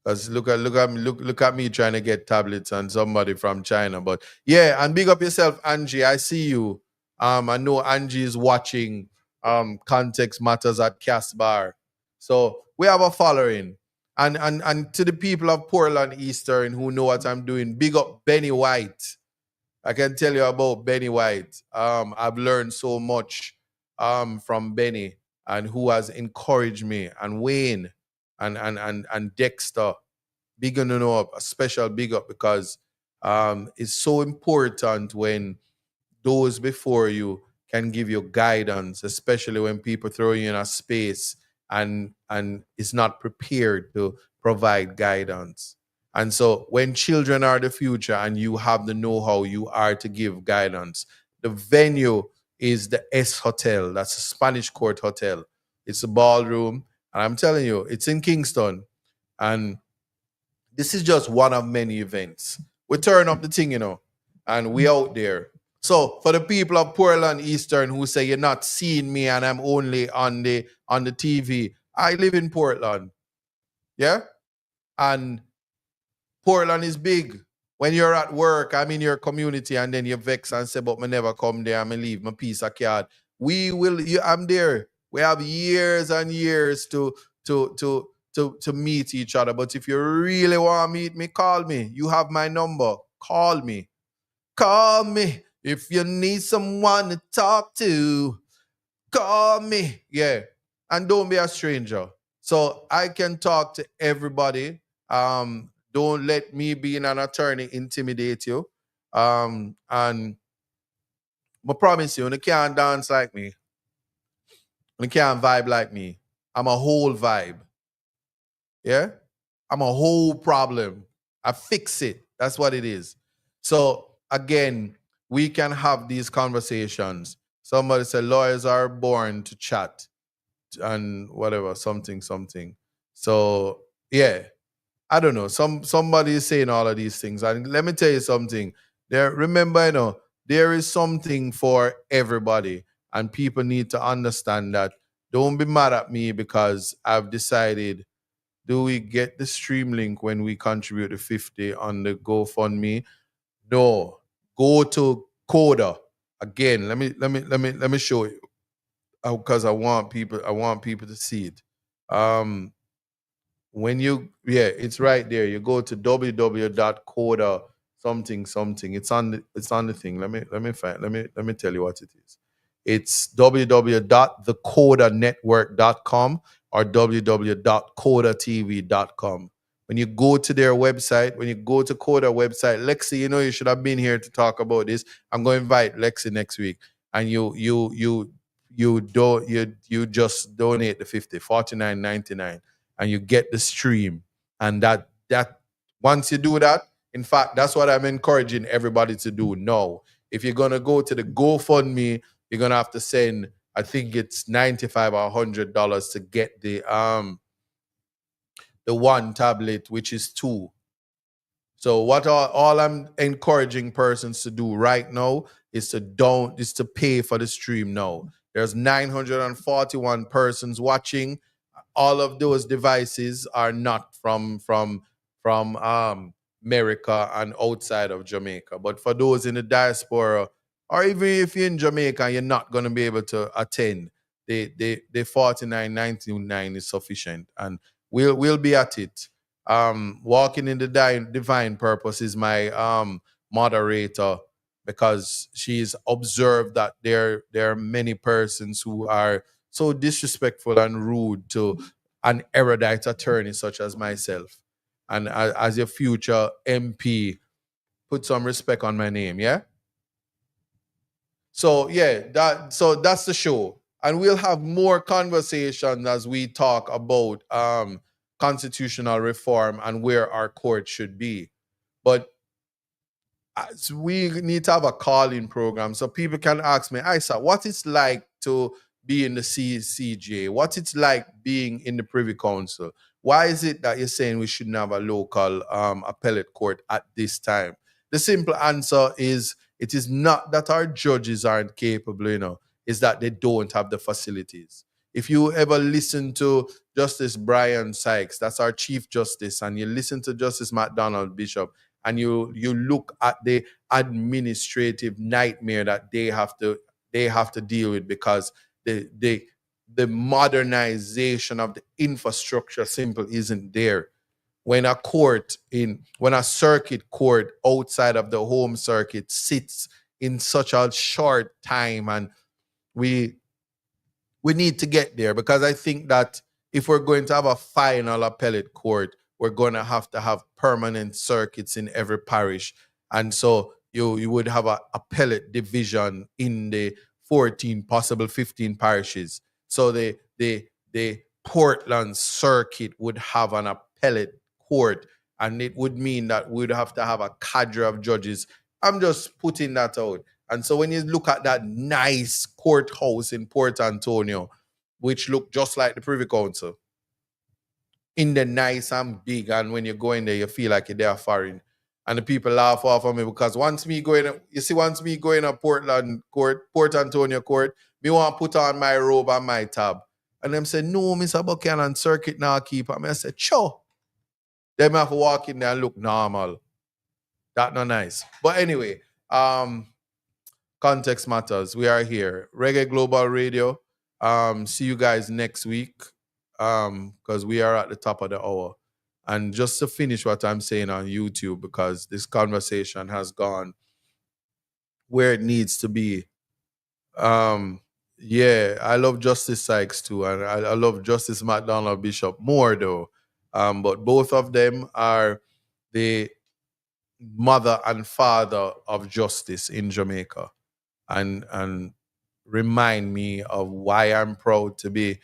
Because look at me trying to get tablets and somebody from China. But yeah, and big up yourself, Angie. I see you. I know Angie is watching Context Matters at Casbar. So we have a following. And to the people of Portland Eastern who know what I'm doing, big up Benny White. I can tell you about Benny White. I've learned so much from Benny, and who has encouraged me, and Wayne and Dexter. Big on up, a special big up, because it's so important when those before you can give you guidance, especially when people throw you in a space and is not prepared to provide guidance. And so when children are the future and you have the know-how, you are to give guidance. The venue is the S Hotel. That's a Spanish Court Hotel. It's a ballroom. And I'm telling you, it's in Kingston. And this is just one of many events. We turn up the thing, and we out there. So for the people of Portland Eastern who say you're not seeing me and I'm only on the TV, I live in Portland. Yeah? And Portland is big. When you're at work, I'm in your community, and then you vex and say, but me never come there, me leave my piece of card. I'm there. We have years and years to meet each other. But if you really want to meet me, call me. You have my number. Call me. Call me. If you need someone to talk to, call me. Yeah. And don't be a stranger. So I can talk to everybody. Don't let me being an attorney intimidate you. And I promise you can't dance like me. You can't vibe like me. I'm a whole vibe. Yeah? I'm a whole problem. I fix it. That's what it is. So again, we can have these conversations. Somebody said lawyers are born to chat and whatever, something. So yeah, I don't know. Somebody is saying all of these things. And let me tell you something. Remember, there is something for everybody. And people need to understand that. Don't be mad at me because I've decided, do we get the stream link when we contribute to 50 on the GoFundMe? No. Go to Coda. Again, let me show you. Because I want people to see it. It's right there. You go to www.coda something. It's on the thing. Let me tell you what it is. It's www.thecodanetwork.com or www.codatv.com. When you go to their website, when you go to Coda website, Lexi, you should have been here to talk about this. I'm going to invite Lexi next week, and you just donate the 50, $49.99, and you get the stream. And that once you do that, in fact, that's what I'm encouraging everybody to do now. If you're gonna go to the GoFundMe, you're gonna have to send, I think it's $95 or $100 to get the one tablet, which is 2. So what all I'm encouraging persons to do right now is to pay for the stream now. There's 941 persons watching. All of those devices are not from America and outside of Jamaica. But for those in the diaspora, or even if you're in Jamaica, you're not going to be able to attend. The 49.99 is sufficient, and we'll be at it. Walking in the divine purpose is my moderator, because she's observed that there are many persons who are so disrespectful and rude to an erudite attorney such as myself. And as your future MP, put some respect on my name, yeah? So yeah, that's the show. And we'll have more conversation as we talk about constitutional reform and where our court should be. But so we need to have a call-in program so people can ask me, Isa, what it's like to be in the CCJ? What it's like being in the Privy Council? Why is it that you're saying we shouldn't have a local appellate court at this time? The simple answer is it is not that our judges aren't capable, it's that they don't have the facilities. If you ever listen to Justice Brian Sykes, that's our Chief Justice, and you listen to Justice McDonald Bishop, and you look at the administrative nightmare that they have to deal with, because the modernization of the infrastructure simple isn't there. When a circuit court outside of the home circuit sits in such a short time, and we need to get there, because I think that if we're going to have a final appellate court, we're going to have permanent circuits in every parish. And so you would have an appellate division in the 14, possible 15 parishes. So the Portland circuit would have an appellate court, and it would mean that we'd have to have a cadre of judges. I'm just putting that out. And so when you look at that nice courthouse in Port Antonio, which looked just like the Privy Council, in the nice and big, and when you go in there, you feel like you're there foreign. And the people laugh off of me, because once me going to Portland court, Port Antonio court, me want to put on my robe and my tab. And them say, no, Mr. Buchanan, circuit now keep. And I said, sure. Them have to walk in there and look normal. That not nice. But anyway, context matters. We are here. Reggae Global Radio. See you guys next week, because we are at the top of the hour. And just to finish what I'm saying on YouTube, because this conversation has gone where it needs to be. Yeah, I love Justice Sykes too, and I love Justice McDonald Bishop more though. But both of them are the mother and father of justice in Jamaica, and remind me of why I'm proud to be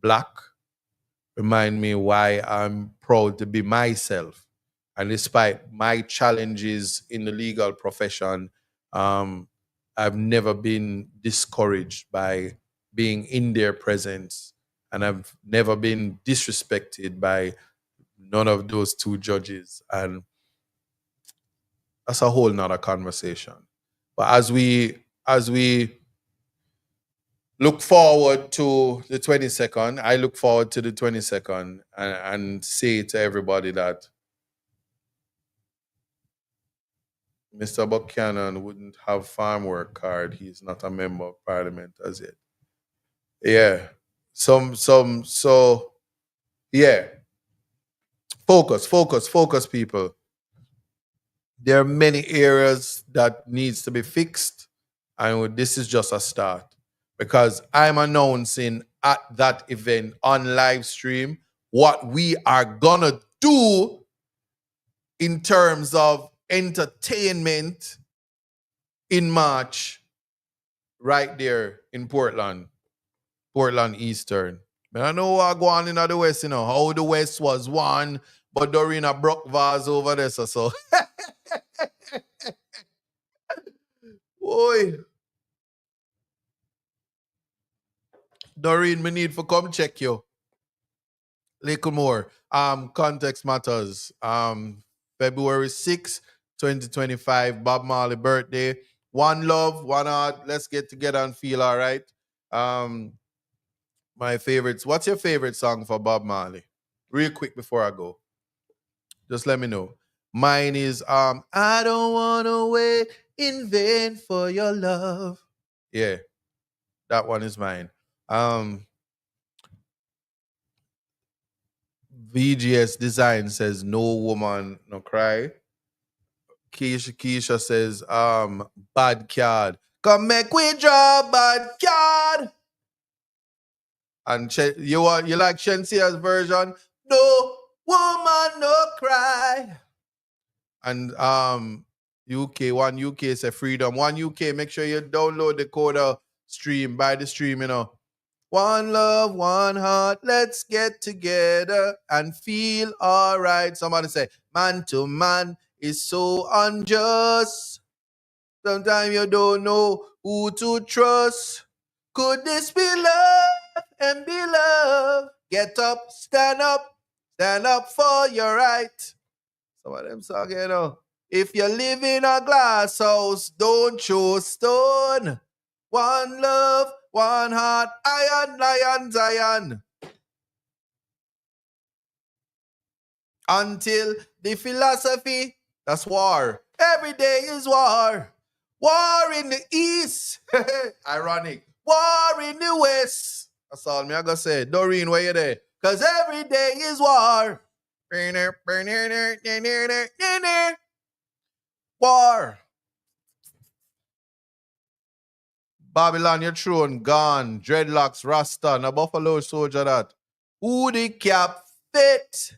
Black. Remind me why I'm proud to be myself. And despite my challenges in the legal profession, I've never been discouraged by being in their presence. And I've never been disrespected by none of those two judges. And that's a whole nother conversation. But as we look forward to the 22nd, I look forward to the 22nd, and say to everybody that Mr. Buchanan wouldn't have farm work card. He's not a member of parliament as yet. Yeah. So yeah. Focus, people. There are many areas that needs to be fixed, and this is just a start, because I'm announcing at that event on live stream what we are gonna do in terms of entertainment in March, right there in Portland Eastern. I know what go on in the West, how the West was won, but during a Brock vase over there, so. Boy. Doreen, me need for come check you. Little more. Context matters. February 6th, 2025, Bob Marley birthday. One love, one heart. Let's get together and feel all right. My favorites. What's your favorite song for Bob Marley? Real quick before I go. Just let me know. Mine is I don't wanna wait in vain for your love. Yeah, that one is mine. VGS Design says no woman no cry. Keisha says bad card. Come make we draw bad card. And you like Shensia's version? No woman no cry. And UK say freedom. One UK, make sure you download the Coda stream, buy the stream, you know. One love, one heart, let's get together and feel all right. Somebody say, man to man is so unjust. Sometimes you don't know who to trust. Could this be love and be love? Get up, stand up for your right. Some of them songs, you know. If you live in a glass house, don't throw stone. One love, one heart, iron, lion, Zion. Until the philosophy, that's war. Every day is war. War in the east. Ironic. War in the west. That's all me I gotta say. Doreen, where you there? Because every day is war. War. Babylon, your throne gone. Dreadlocks, Rasta, a Buffalo Soldier that. Who the cap fit?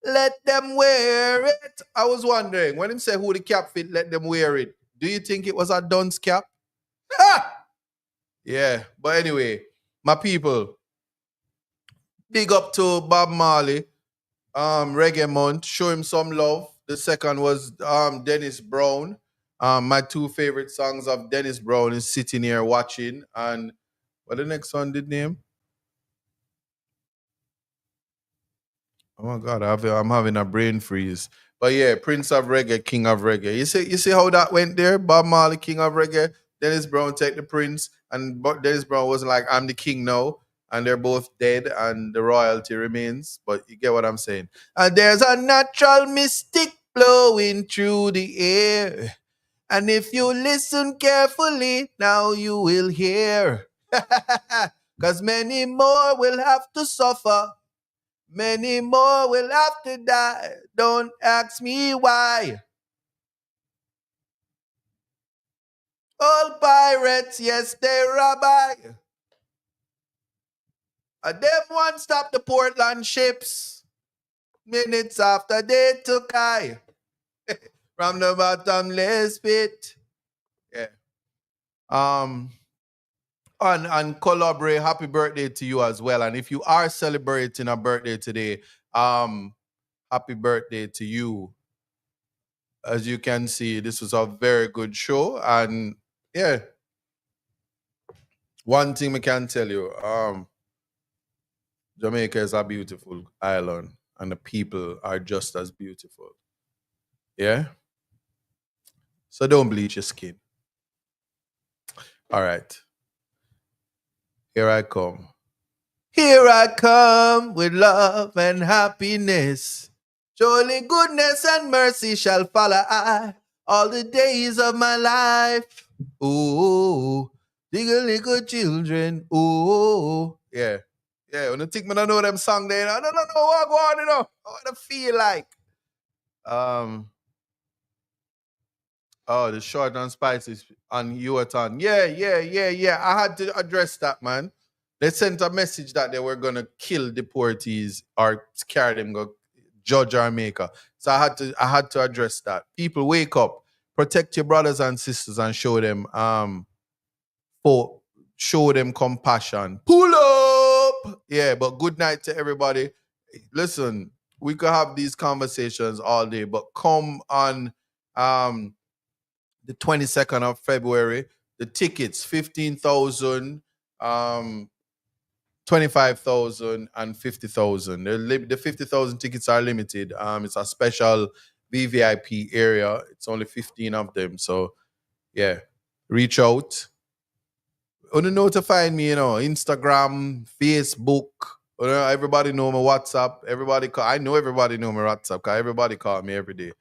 Let them wear it. I was wondering, when him say who the cap fit, let them wear it. Do you think it was a dunce cap? Ha! Yeah, but anyway, my people, big up to Bob Marley, Reggae Month. Show him some love. The second was Dennis Brown. My two favorite songs of Dennis Brown is Sitting Here Watching, and what the next one did name? Oh my God, I'm having a brain freeze. But yeah, Prince of Reggae, King of Reggae. You see how that went there? Bob Marley, King of Reggae. Dennis Brown take the Prince, and Dennis Brown wasn't like, I'm the king now. And they're both dead, and the royalty remains. But you get what I'm saying. And there's a natural mystic blowing through the air. And if you listen carefully, now you will hear. Because many more will have to suffer. Many more will have to die. Don't ask me why. All pirates, yes, they rabbi. And them one stop the Portland ships. Minutes after they took I. From the bottomless pit. Yeah. And collaborate. Happy birthday to you as well. And if you are celebrating a birthday today, happy birthday to you. As you can see, this was a very good show. And yeah, one thing I can tell you, Jamaica is a beautiful island, and the people are just as beautiful. Yeah? So don't bleach your skin. All right. Here I come. Here I come with love and happiness. Surely goodness and mercy shall follow I all the days of my life. Ooh, little children. Ooh, yeah. Yeah, when you think me don't know them song there, I don't know what go on, you know. What I feel like. Oh, the short and spicy on Yuatan. Yeah. I had to address that, man. They sent a message that they were gonna kill deportees or carry them go judge or maker. So I had to address that. People, wake up, protect your brothers and sisters, and show them compassion. Pull up, yeah. But good night to everybody. Listen, we could have these conversations all day, but come on, the 22nd of February. The tickets, 15,000, 25,000, and 50,000. The 50,000 tickets are limited. It's a special VVIP area. It's only 15 of them. So yeah, reach out. You know to find me, Instagram, Facebook. Everybody know my WhatsApp. I know everybody know my WhatsApp because everybody call me every day.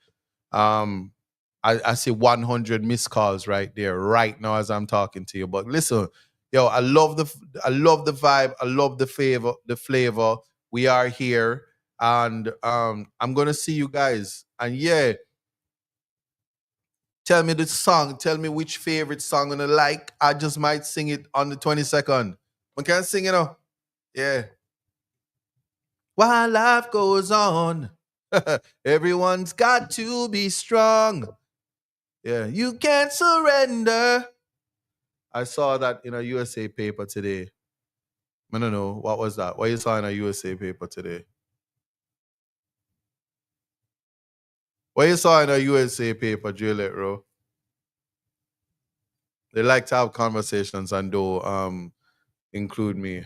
I see 100 missed calls right there, right now as I'm talking to you. But listen, yo, I love the vibe. I love the flavor. We are here, and I'm gonna see you guys. And yeah, tell me the song. Tell me which favorite song gonna like. I just might sing it on the 22nd. I can't sing it now. Yeah. While life goes on, everyone's got to be strong. Yeah, you can't surrender. I saw that in a USA paper today. I don't know. What was that? What you saw in a USA paper today? What you saw in a USA paper, Juliet Rowe? They like to have conversations and do include me.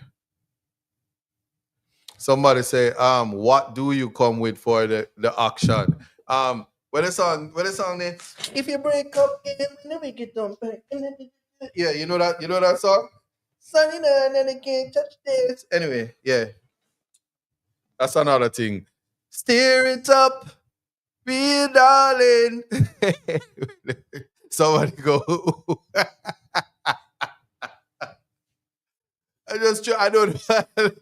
Somebody say, what do you come with for the auction? What is song there? If you break up, never get done back. Yeah, you know that song? Sunny night and I can't touch this. Anyway, yeah. That's another thing. Steer it up, be darling. Somebody go. I don't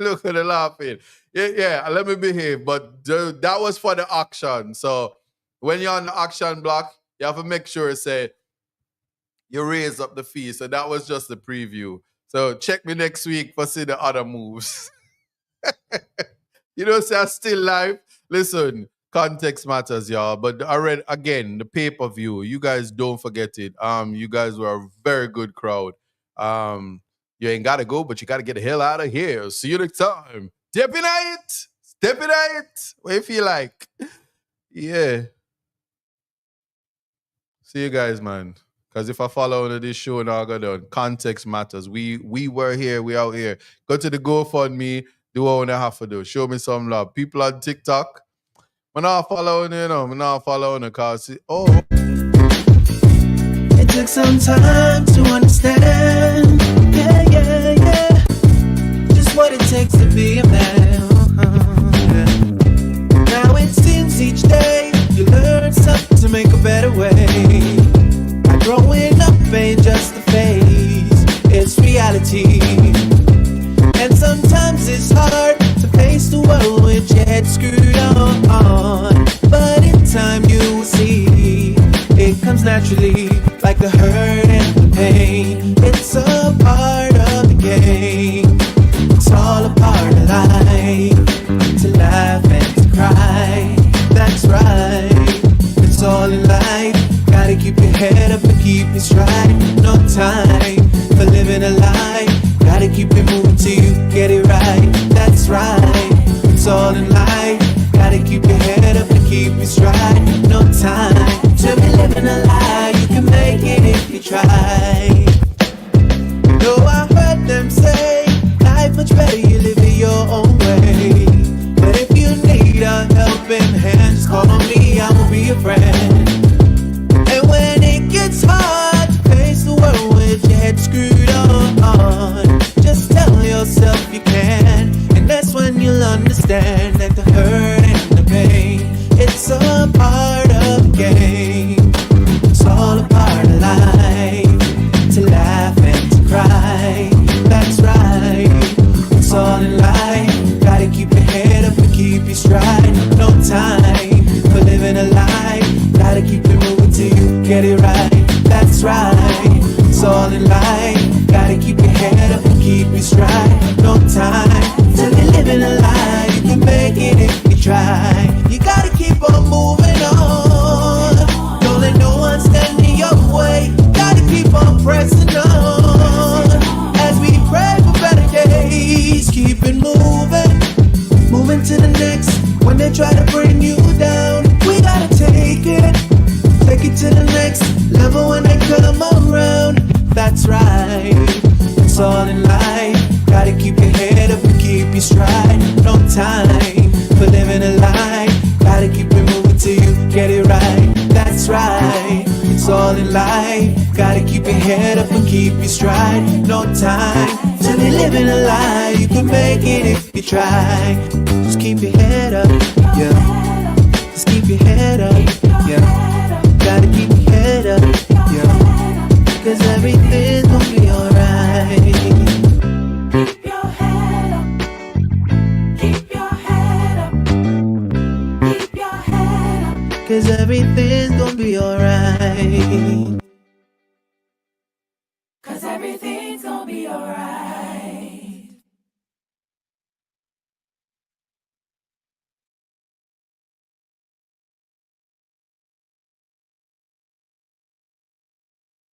look at the laughing. Yeah, let me behave. But that was for the auction. So when you're on the auction block, you have to make sure you raise up the fee. So that was just the preview. So check me next week for see the other moves. Say I'm still live. Listen, context matters, y'all. But again, the pay-per-view, you guys don't forget it. You guys were a very good crowd. You ain't gotta go, but you gotta get the hell out of here. See you next time. Step in it. What you feel like? Yeah. See you guys, man. Because if I follow on this show now, I got done. Context matters. We were here. We out here. Go to the GoFundMe. Do what I have to do. Show me some love. People on TikTok. I'm not following I'm not following because It took some time to understand. Yeah. Just what it takes to be a man. Now it seems each day you learn something to make a better way. Growing up ain't just a phase, it's reality. And sometimes it's hard to face the world with your head screwed on. But in time you will see, it comes naturally, like the hurt and the pain. It's a part of the game. It's all a part of life, to laugh and to cry. That's right, it's all in life. Gotta keep your head up and keep it stride. No time for living a lie. Gotta keep it moving till you get it right. That's right, it's all in life. Gotta keep your head up and keep it stride. No time to be living a lie. You can make it if you try. You know I heard them say life much better you live it your own way. But if you need a helping hand, just call on me, I will be your friend. And when it gets hard to face the world with your head screwed on, just tell yourself you can. And that's when you'll understand that the hurt and the pain, it's a part of the game. It's all a part of life, to laugh and to cry. That's right, it's all in life. Gotta keep your head up and keep your stride. No time for living a lie. Gotta keep it moving till you get it right. That's right, it's all in life. Gotta keep your head up and keep it stride. No time to be living a lie. You can make it if you try. You gotta keep on moving on. Don't let no one stand in your way. Gotta keep on pressing on. As we pray for better days, keep it moving. Moving to the next. When they try to bring you down, we gotta take it to the next level when they come around. That's right, it's all in life. Gotta keep your head up and keep your stride. No time for living a lie. Gotta keep it moving till you get it right. all in life. Gotta keep your head up and keep your stride. No time to be living a lie. You can make it if you try. Just keep your head up, yeah. Just keep your head up, yeah. Gotta keep your head up, yeah. Cause everything's gonna be alright. Keep your head up. Keep your head up. Keep your head up. Cause everything's gonna be alright. Cause everything's gonna be alright.